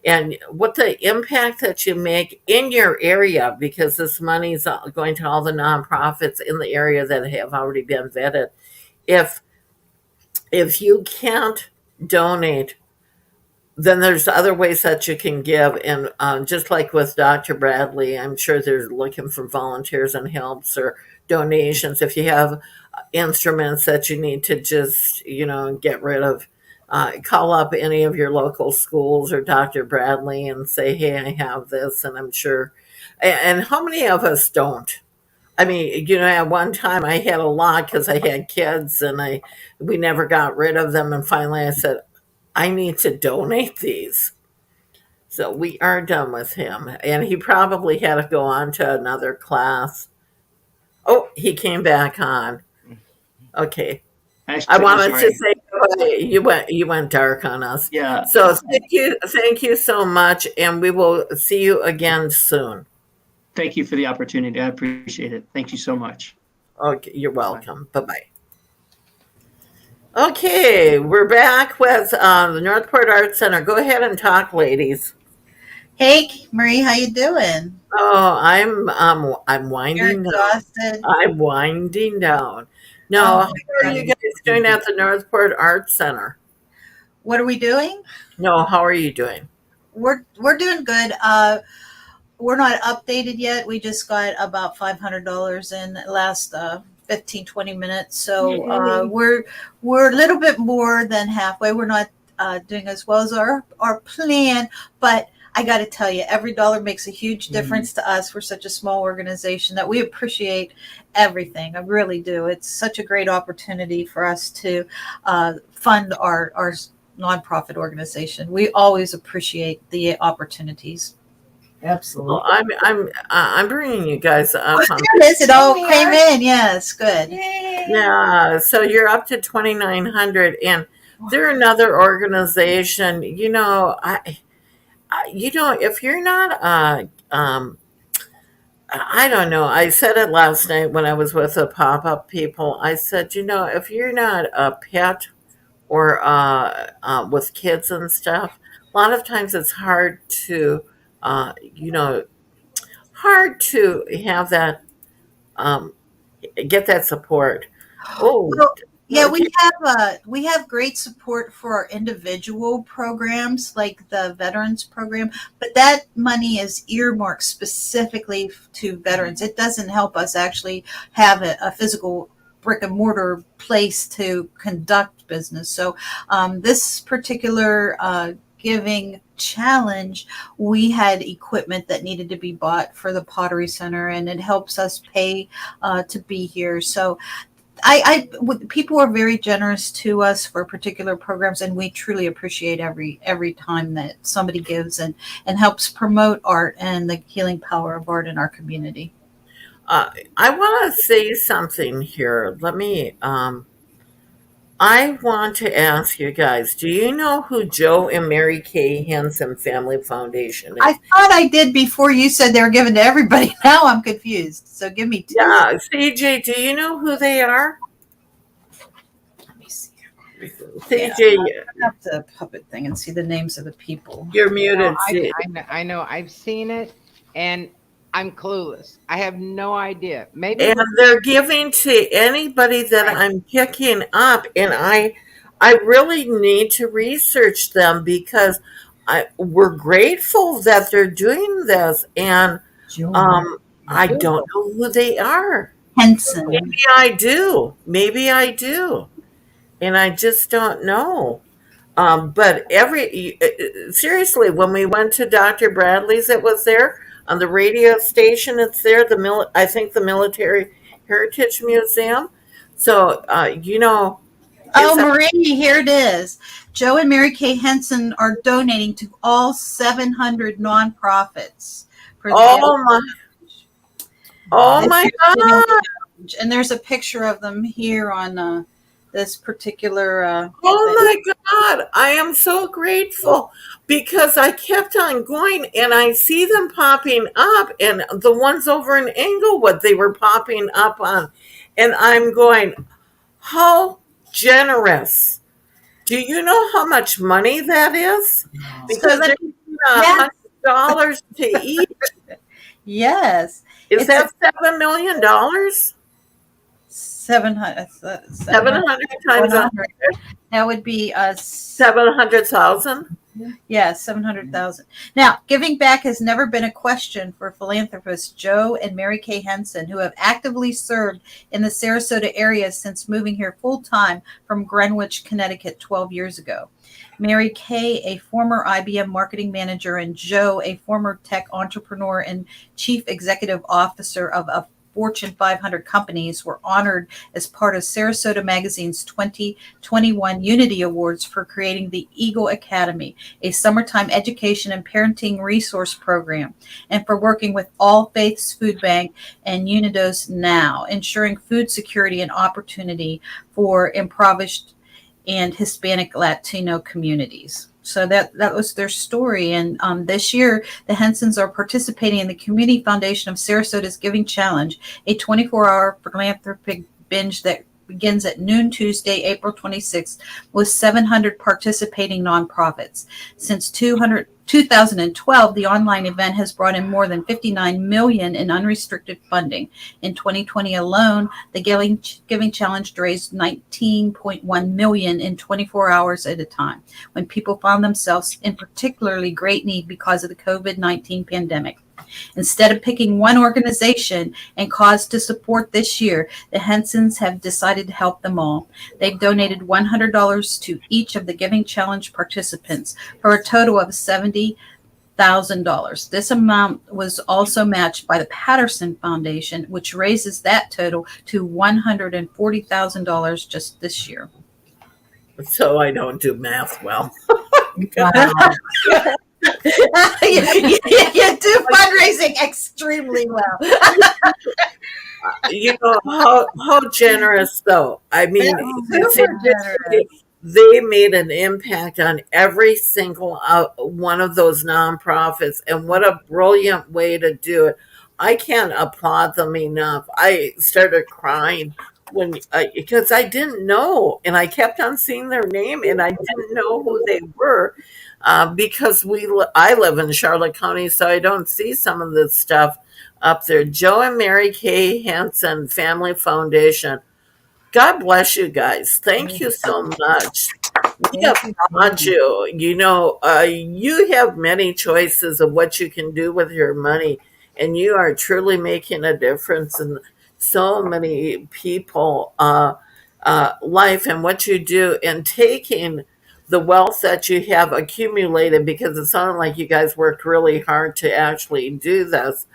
and what the impact that you make in your area, because this money is going to all the nonprofits in the area that have already been vetted. If you can't donate, then there's other ways that you can give. And just like with Dr. Bradley, I'm sure they're looking for volunteers and helps or donations. If you have instruments that you need to just, get rid of, call up any of your local schools or Dr. Bradley and say, hey, I have this. And I'm sure, and how many of us don't? I mean, at one time I had a lot because I had kids, and we never got rid of them. And finally I said, I need to donate these. So we are done with him. And he probably had to go on to another class. Oh, he came back on. Okay. I wanted to say you went dark on us. Yeah. So thank you so much, and we will see you again soon. Thank you for the opportunity. I appreciate it. Thank you so much. Okay, you're welcome. Bye-bye. Okay, we're back with the Northport Arts Center. Go ahead and talk, ladies. Hey, Marie, how you doing? Oh, I'm winding You're down. exhausted. I'm winding down. No, Oh, how are you guys doing at the Northport Arts Center? What are we doing? No, how are you doing? We're doing good. We're not updated yet. We just got about $500 in the last 15, 20 minutes. So we're a little bit more than halfway. We're not doing as well as our plan, but I got to tell you, every dollar makes a huge difference to us. We're such a small organization that we appreciate everything. I really do. It's such a great opportunity for us to fund our nonprofit organization. We always appreciate the opportunities. Well, Absolutely. I'm bringing you guys up on. There it is. It all came in. Yes, good. Yeah, so you're up to 2,900, and they're another organization. If you're not, I don't know. I said it last night when I was with the pop up people. I said, if you're not a pet or with kids and stuff, a lot of times it's hard to, uh, you know, hard to have that, um, get that support. Oh, Well, yeah, okay. we have great support for our individual programs like the veterans program, but that money is earmarked specifically to veterans. It doesn't help us actually have a physical brick and mortar place to conduct business. So this particular giving challenge, we had equipment that needed to be bought for the Pottery Center, and it helps us pay to be here. So people are very generous to us for particular programs, and we truly appreciate every time that somebody gives and helps promote art and the healing power of art in our community. I want to say something here. I want to ask you guys, do you know who Joe and Mary Kay Hansen Family Foundation I is? thought I did before you said they were given to everybody. Now I'm confused. So give me two. Yeah, CJ, do you know who they are? Let me see. CJ, I have the puppet thing and see the names of the people. you're No, muted. I know. I've seen it, and I'm clueless. I have no idea. Maybe And they're giving to anybody that I'm picking up, and I really need to research them because we're grateful that they're doing this, and I don't know who they are. Henson. Maybe I do, and I just don't know. But seriously, when we went to Dr. Bradley's, it was there on the radio station. It's there. I think the Military Heritage Museum. So Oh, it's Marie, here it is. Joe and Mary Kay Henson are donating to all 700 nonprofits for the oh my oh my god. and there's a picture of them here on this particular Oh my God, I am so grateful because I kept on going and I see them popping up, and the ones over in Englewood, they were popping up on, and I'm going, how generous. Do you know how much money that is? Because they're giving $100 to each. Yes. Is that $7 million? 700 700 times 100? That would be 700,000? Yeah, 700,000. Now, giving back has never been a question for philanthropists Joe and Mary Kay Henson, who have actively served in the Sarasota area since moving here full time from Greenwich, Connecticut 12 years ago. Mary Kay, a former IBM marketing manager, and Joe, a former tech entrepreneur and chief executive officer of a Fortune 500 companies, were honored as part of Sarasota Magazine's 2021 Unity Awards for creating the Eagle Academy, a summertime education and parenting resource program, and for working with All Faiths Food Bank and Unidos Now, ensuring food security and opportunity for impoverished and Hispanic Latino communities. So that was their story. And this year, the Hensons are participating in the Community Foundation of Sarasota's Giving Challenge, a 24-hour philanthropic binge that begins at noon Tuesday, April 26th, with 700 participating nonprofits. Since 2012, the online event has brought in more than $59 million in unrestricted funding. In 2020 alone, the Giving Challenge raised $19.1 million in 24 hours at a time, when people found themselves in particularly great need because of the COVID-19 pandemic. Instead of picking one organization and cause to support this year, the Hensons have decided to help them all. They've donated $100 to each of the Giving Challenge participants for a total of $70,000 $100,000. This amount was also matched by the Patterson Foundation, which raises that total to $140,000 just this year. So I don't do math well. Wow. you do fundraising extremely well. You know how generous though. I mean, Super generous. they made an impact on every single one of those nonprofits, and what a brilliant way to do it. I can't applaud them enough. I started crying when because I didn't know, and I kept on seeing their name, and I didn't know who they were because I live in Charlotte County, so I don't see some of this stuff up there. Joe and Mary Kay Hansen Family Foundation. God bless you guys. Thank you so much. We applaud you. You know, you have many choices of what you can do with your money, and you are truly making a difference in so many people' life and what you do, and taking the wealth that you have accumulated, because it sounded like you guys worked really hard to actually do this,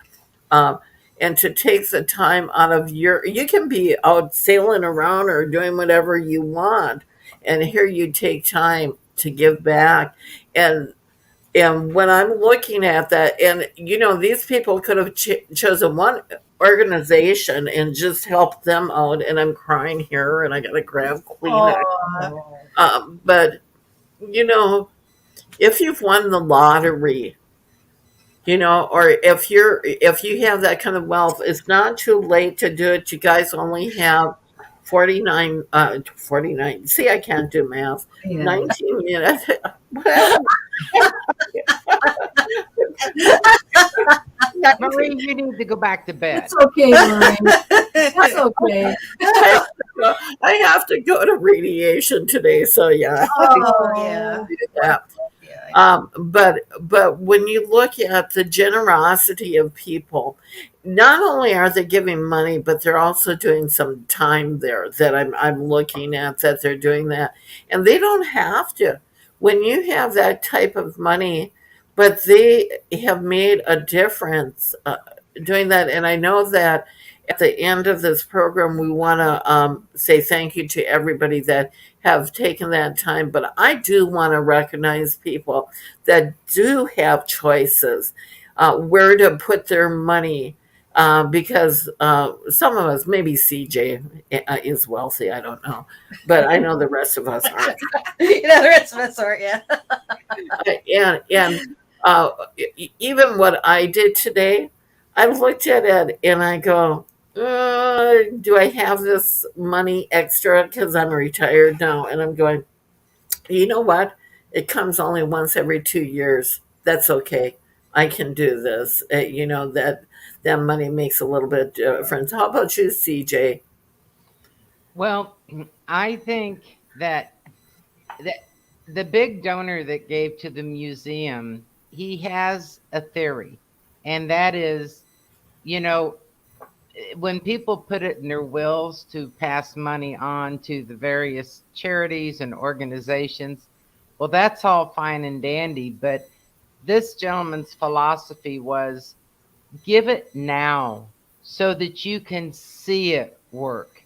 um, and to take the time out of you can be out sailing around or doing whatever you want, and here you take time to give back. And when I'm looking at that, and you know, these people could have chosen one organization and just helped them out, and I'm crying here and I gotta grab Kleenex. But you know, if you've won the lottery, you know, or if you have that kind of wealth, it's not too late to do it. You guys only have 49, see, I can't do math. Yeah. 19 minutes. Well, Marie, you need to go back to bed. It's okay, Marie. It's okay. I have to go to radiation today, so yeah. Oh, yeah. Yeah. But when you look at the generosity of people, not only are they giving money, but they're also doing some time there that I'm looking at, that they're doing that, and they don't have to. When you have that type of money, but they have made a difference doing that, and I know that at the end of this program, we want to say thank you to everybody that have taken that time. But I do want to recognize people that do have choices where to put their money. Because some of us, maybe CJ is wealthy, I don't know, but I know the rest of us aren't. You know, the rest of us are, yeah. And even what I did today, I looked at it and I go, do I have this money extra because I'm retired now? And I'm going, you know what? It comes only once every 2 years. That's okay. I can do this. You know, that money makes a little bit of difference. How about you, CJ? Well, I think that the big donor that gave to the museum, he has a theory, and that is, you know, when people put it in their wills to pass money on to the various charities and organizations, well, that's all fine and dandy. But this gentleman's philosophy was give it now so that you can see it work.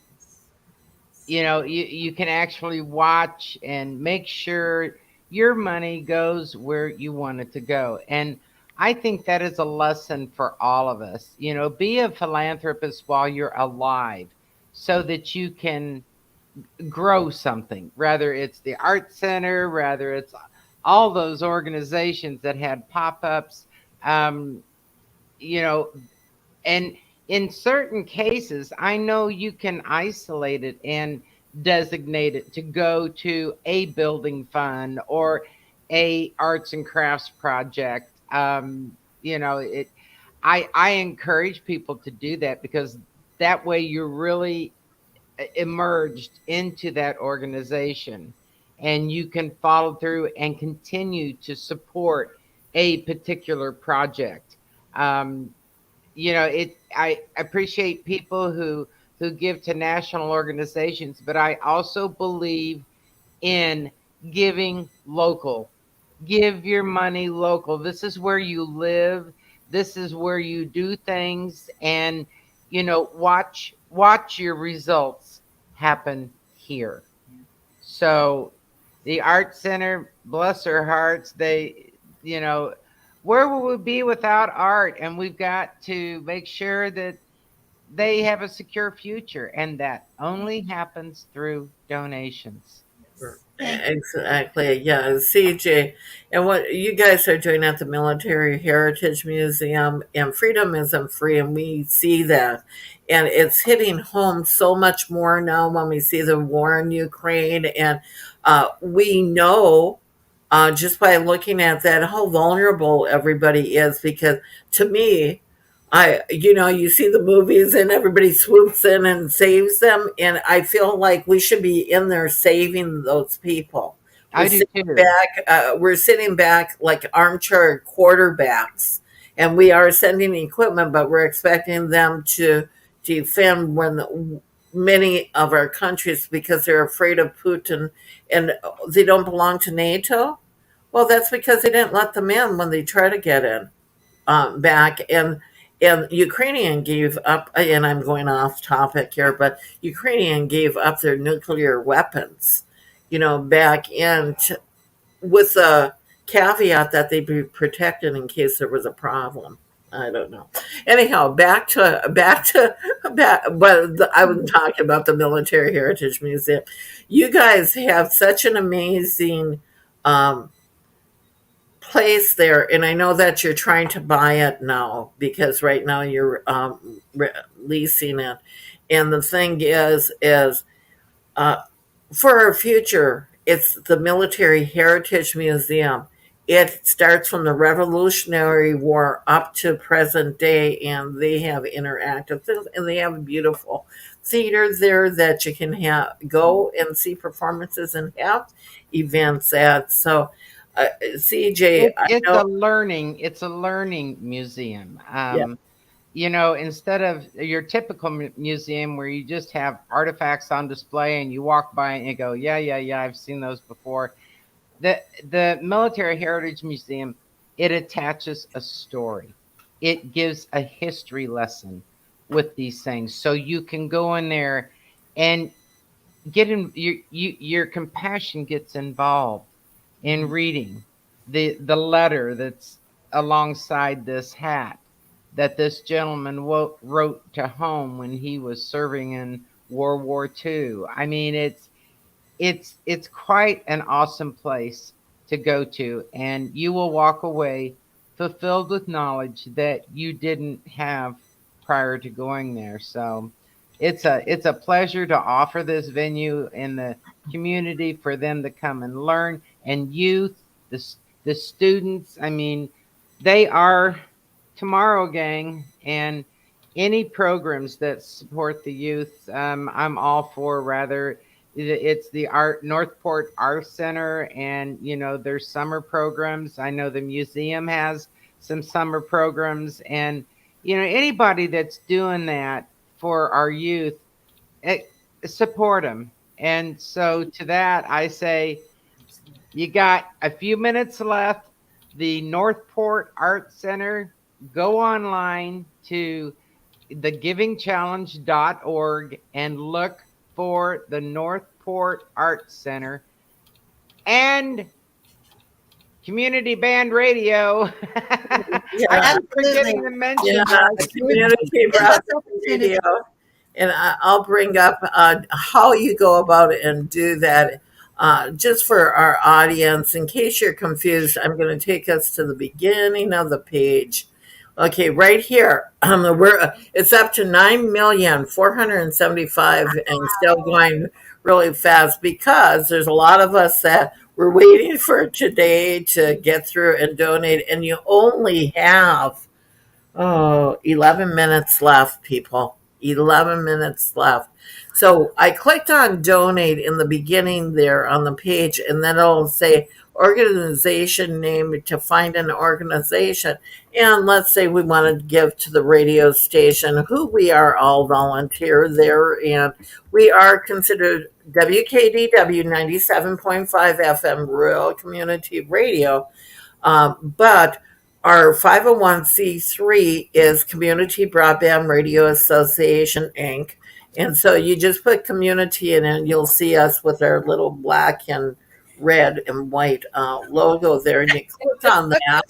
You know, you can actually watch and make sure your money goes where you want it to go. And I think that is a lesson for all of us. You know, be a philanthropist while you're alive so that you can grow something, whether it's the art center, whether it's all those organizations that had pop-ups, um, you know, and in certain cases, I know you can isolate it and designate it to go to a building fund or a arts and crafts project. You know, I encourage people to do that because that way you're really emerged into that organization and you can follow through and continue to support a particular project. Um, you know, I appreciate people who give to national organizations, but I also believe in giving local. give your money local. This is where you live. This is where you do things, and watch your results happen here. So the art center, bless their hearts, they, where would we be without art? And we've got to make sure that they have a secure future, and that only happens through donations. Exactly. Yeah, CJ. And what you guys are doing at the Military Heritage Museum, and freedom isn't free, and we see that. And it's hitting home so much more now when we see the war in Ukraine. And we know, just by looking at that, how vulnerable everybody is. Because to me, you see the movies and everybody swoops in and saves them. And I feel like we should be in there saving those people. We're I do sitting too. back, we're sitting back like armchair quarterbacks, and we are sending equipment, but we're expecting them to defend when many of our countries, because they're afraid of Putin and they don't belong to NATO. Well, that's because they didn't let them in when they try to get in back. And Ukrainian gave up, and I'm going off topic here, but Ukrainian gave up their nuclear weapons, back in with a caveat that they'd be protected in case there was a problem. I don't know. Anyhow, back. But I was talking about the Military Heritage Museum. You guys have such an amazing um, place there, and I know that you're trying to buy it now because right now you're leasing it. And the thing is uh, for our future, it's the Military Heritage Museum. It starts from the Revolutionary War up to present day, and they have interactive things, and they have a beautiful theater there that you can go and see performances and have events at. So, CJ, I It's know, a learning museum. yeah, Instead of your typical museum where you just have artifacts on display and you walk by and you go, yeah, yeah, yeah, I've seen those before. The Military Heritage Museum, it attaches a story. It gives a history lesson with these things, so you can go in there and get in. Your compassion gets involved in reading the letter that's alongside this hat that this gentleman wrote to home when he was serving in World War II. I mean, it's quite an awesome place to go to, and you will walk away fulfilled with knowledge that you didn't have prior to going there. So it's a pleasure to offer this venue in the community for them to come and learn, and youth, the students, I mean, they are tomorrow, gang. And any programs that support the youth, I'm all for. Rather, it's the art Northport Art Center, and there's summer programs. I know the museum has some summer programs, and anybody that's doing that for our youth, eh, support them. And so to that I say, you got a few minutes left. The Northport Art Center, go online to thegivingchallenge.org and look for the Northport Art Center and Community Band Radio. I yeah, keep forgetting to yeah, mention that. community Give us broadcasting opportunity. radio. And I'll bring up how you go about it and do that. Just for our audience, in case you're confused, I'm going to take us to the beginning of the page. Okay, right here, it's up to 9,475,000 and still going really fast because there's a lot of us that we're waiting for today to get through and donate, and you only have 11 minutes left, people. 11 minutes left. So I clicked on donate in the beginning there on the page, and then it'll say, organization name to find an organization. And let's say we want to give to the radio station, who we are all volunteer there, and we are considered WKDW 97.5 FM rural community radio, but our 501c3 is Community Broadband Radio Association, Inc. And so you just put community in and you'll see us with our little black and red and white logo there. And you click on that.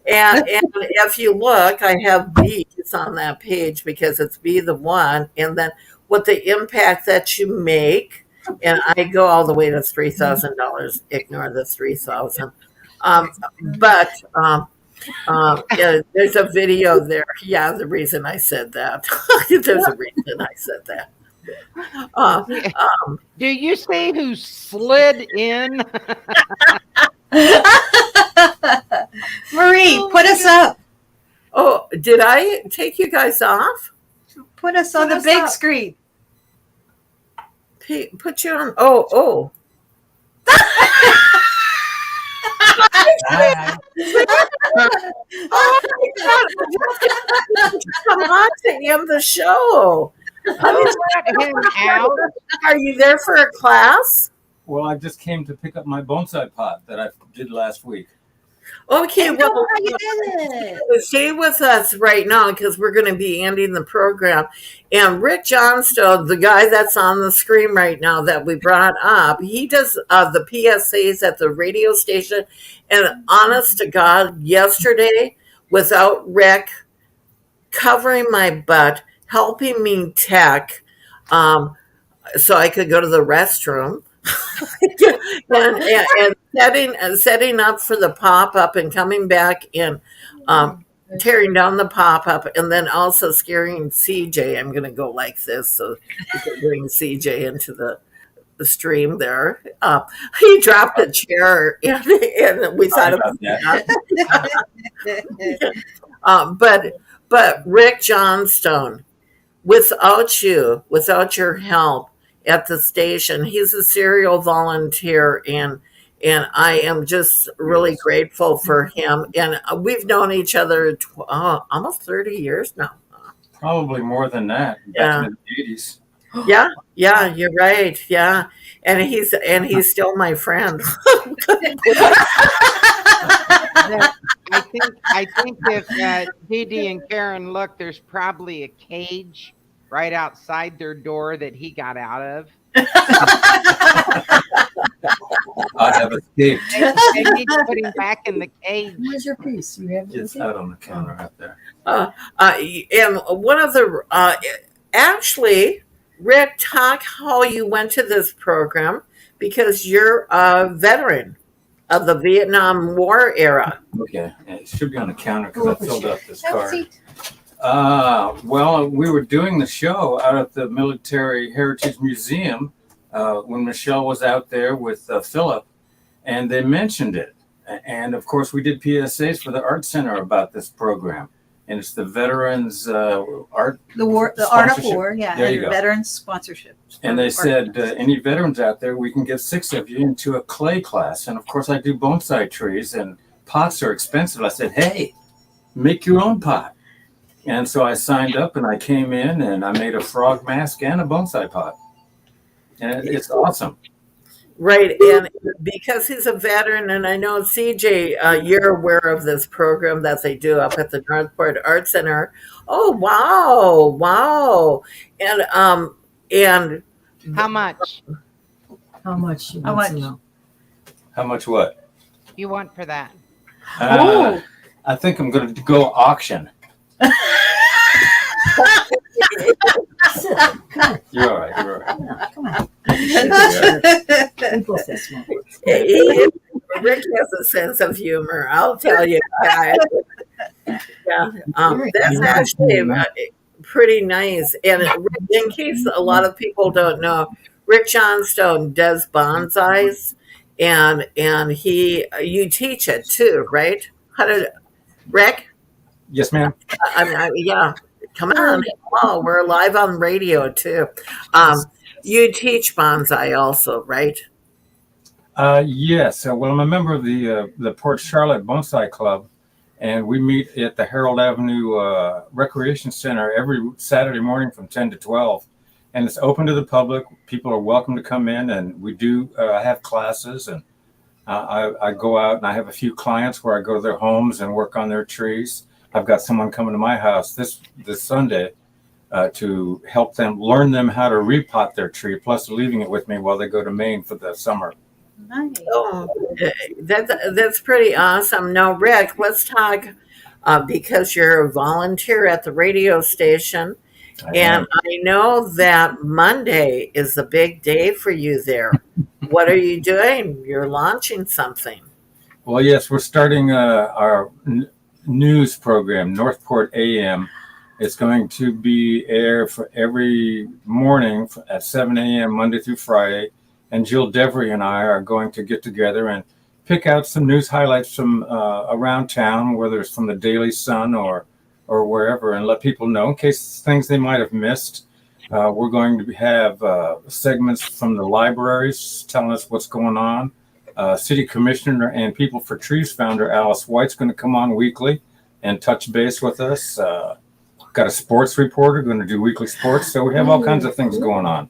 And if you look, I have B's on that page because it's be the one. And then what the impact that you make. And I go all the way to $3,000. Ignore the 3,000. But yeah, there's a video there. Yeah, the reason I said that. There's a reason I said that. Do you see who slid in? Marie, put us up. Oh, did I take you guys off? Put us on the big screen. Put you on. Oh. Come on to end the show. Let him out. Are you there for a class? Well, I just came to pick up my bonsai pot that I did last week. Okay, well, you did it. stay with us right now because we're going to be ending the program. And Rick Johnstone, the guy that's on the screen right now that we brought up, he does the PSAs at the radio station. And honest to God, yesterday, without Rick covering my butt, helping me tech, so I could go to the restroom. and setting up for the pop-up and coming back and tearing down the pop-up and then also scaring CJ. I'm going to go like this so you can bring CJ into the stream there. He dropped a chair and we thought about that. But Rick Johnstone, without your help at the station, he's a serial volunteer, and I am just really grateful for him. And we've known each other almost 30 years now. Probably more than that. Back in the 80s. Yeah, you're right. Yeah, and he's still my friend. I think if Dee Dee and Karen look, there's probably a cage right outside their door that he got out of. I have escaped. They need to put him back in the cage. Where's your piece? You have It's out on the counter out there. And one of the actually, Rick, talk how you went to this program because you're a veteran of the Vietnam War era. Okay, it should be on the counter because I filled out this card. Well, we were doing the show out at the Military Heritage Museum when Michelle was out there with Philip, and they mentioned it. And of course, we did PSAs for the Art Center about this program, and it's the Veterans Art. The Art of War, yeah, There you go. Veterans sponsorship. And they said, any veterans out there, we can get 6 of you into a clay class. And of course, I do bonsai trees, and pots are expensive. I said, hey, make your own pot. And so I signed up, and I came in, and I made a frog mask and a bonsai pot. And it's awesome. Right, and because he's a veteran, and I know CJ, you're aware of this program that they do up at the Northport Art Center. Oh, wow, and How much How much? How much? How much what? you want for that? I think I'm going to go auction. You're all right. You're all right. Come on. We both have small words. Rick has a sense of humor. I'll tell you. That's actually pretty nice. And in case a lot of people don't know, Rick Johnstone does bonsais, and you teach it too, right? Rick? Yes, ma'am. Yeah. Come on. Oh, we're live on radio too. You teach bonsai also, right? Yes. Well, I'm a member of the Port Charlotte Bonsai Club, and we meet at the Harold Avenue Recreation Center every Saturday morning from 10 to 12. And it's open to the public. People are welcome to come in, and we do have classes. And I go out and I have a few clients where I go to their homes and work on their trees. I've got someone coming to my house this Sunday to help them learn them how to repot their tree, plus leaving it with me while they go to Maine for the summer. Nice. Oh, that's pretty awesome. Now, Rick, let's talk because you're a volunteer at the radio station, and I know that Monday is a big day for you there. What are you doing? You're launching something. Well, yes, we're starting our news program, Northport AM. It's going to be air for every morning at 7 a.m. Monday through Friday. And Jill Devery and I are going to get together and pick out some news highlights from around town, whether it's from the Daily Sun or wherever, and let people know in case things they might have missed. We're going to have segments from the libraries telling us what's going on. City Commissioner and People for Trees founder Alice White's going to come on weekly and touch base with us. Got a sports reporter going to do weekly sports. So we have all kinds of things going on.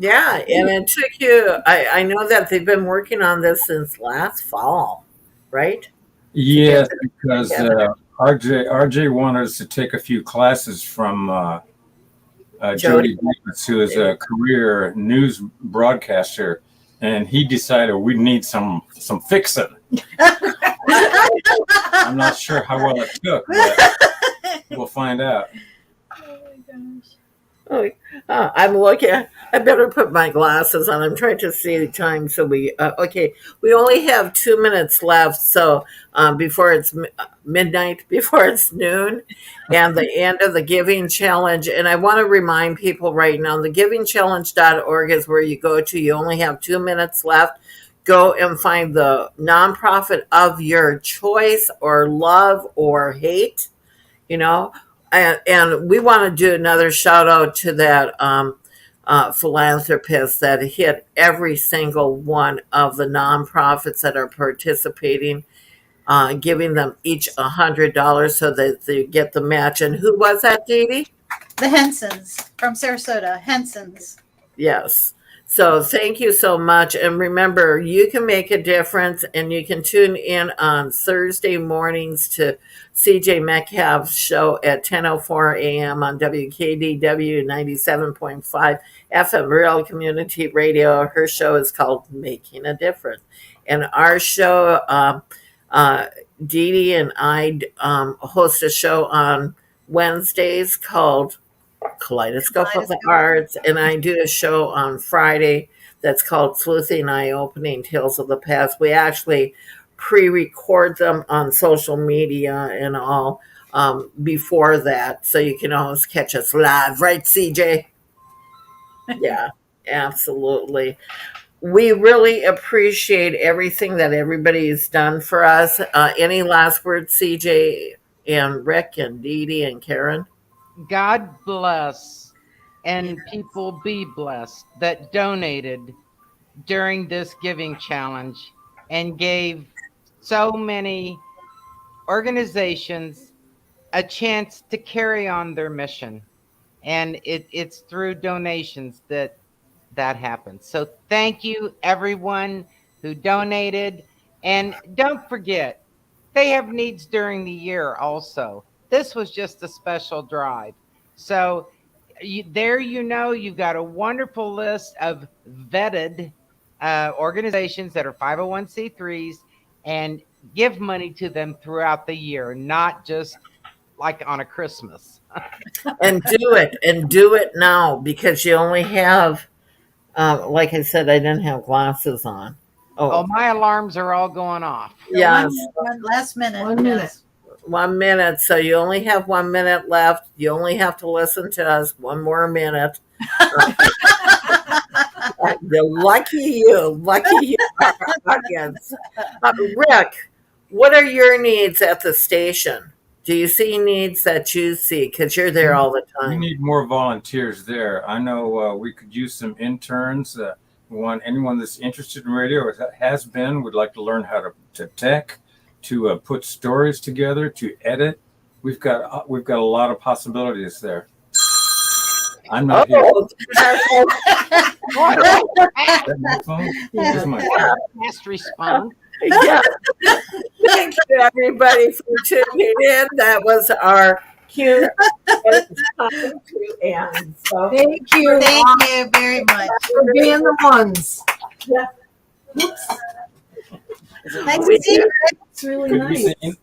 Yeah, and it took you, I know that they've been working on this since last fall, right? Yes, because RJ wanted us to take a few classes from Jody Davis, who is a career news broadcaster, and he decided we need some fixing. I'm not sure how well it took, but we'll find out. Oh my gosh. I'm looking. I better put my glasses on. I'm trying to see the time. So we only have 2 minutes left. So before it's midnight, before it's noon, and the end of the Giving Challenge. And I want to remind people right now, the givingchallenge.org is where you go to. You only have 2 minutes left. Go and find the nonprofit of your choice, or love or hate, And we want to do another shout out to that philanthropist that hit every single one of the nonprofits that are participating, giving them each $100 so that they get the match. And who was that, Dee Dee? The Hensons from Sarasota. Hensons. Yes. So thank you so much. And remember, you can make a difference, and you can tune in on Thursday mornings to CJ Metcalf's show at 10:04 a.m. on WKDW 97.5 FM Real Community Radio. Her show is called Making a Difference. And our show, Dee Dee and I host a show on Wednesdays called Kaleidoscope of the Arts, and I do a show on Friday that's called Sleuthing Eye Opening Tales of the Past. We actually pre-record them on social media and all before that, so you can always catch us live, right, CJ? Yeah, absolutely. We really appreciate everything that everybody's done for us. Any last words, CJ and Rick and Dee Dee and Karen? God bless, and people be blessed that donated during this giving challenge and gave so many organizations a chance to carry on their mission. And it's through donations that happens. So thank you, everyone who donated. And don't forget, they have needs during the year also. This was just a special drive. So you've got a wonderful list of vetted organizations that are 501c3s, and give money to them throughout the year, not just like on a Christmas. And do it now, because you only have, like I said, I didn't have glasses on. Oh, my alarms are all going off. Yes. Last minute. 1 minute. Yes. 1 minute. So you only have 1 minute left. You only have to listen to us one more minute. Lucky you, audience. Rick, what are your needs at the station? Do you see needs that you see? Because you're there all the We time. need more volunteers there. I know we could use some interns. anyone that's interested in radio or has been, would like to learn how to tech, to put stories together, to edit. We've got a lot of possibilities there. I'm not here. Is that my phone? This is my phone. Fast respond. Yeah. Thank you, everybody, for tuning in. That was our cue. It's time to end. So, Thank you. Thank you very much. For being the ones. yeah. Oops. Nice to see you. It's really Could be nice. seen.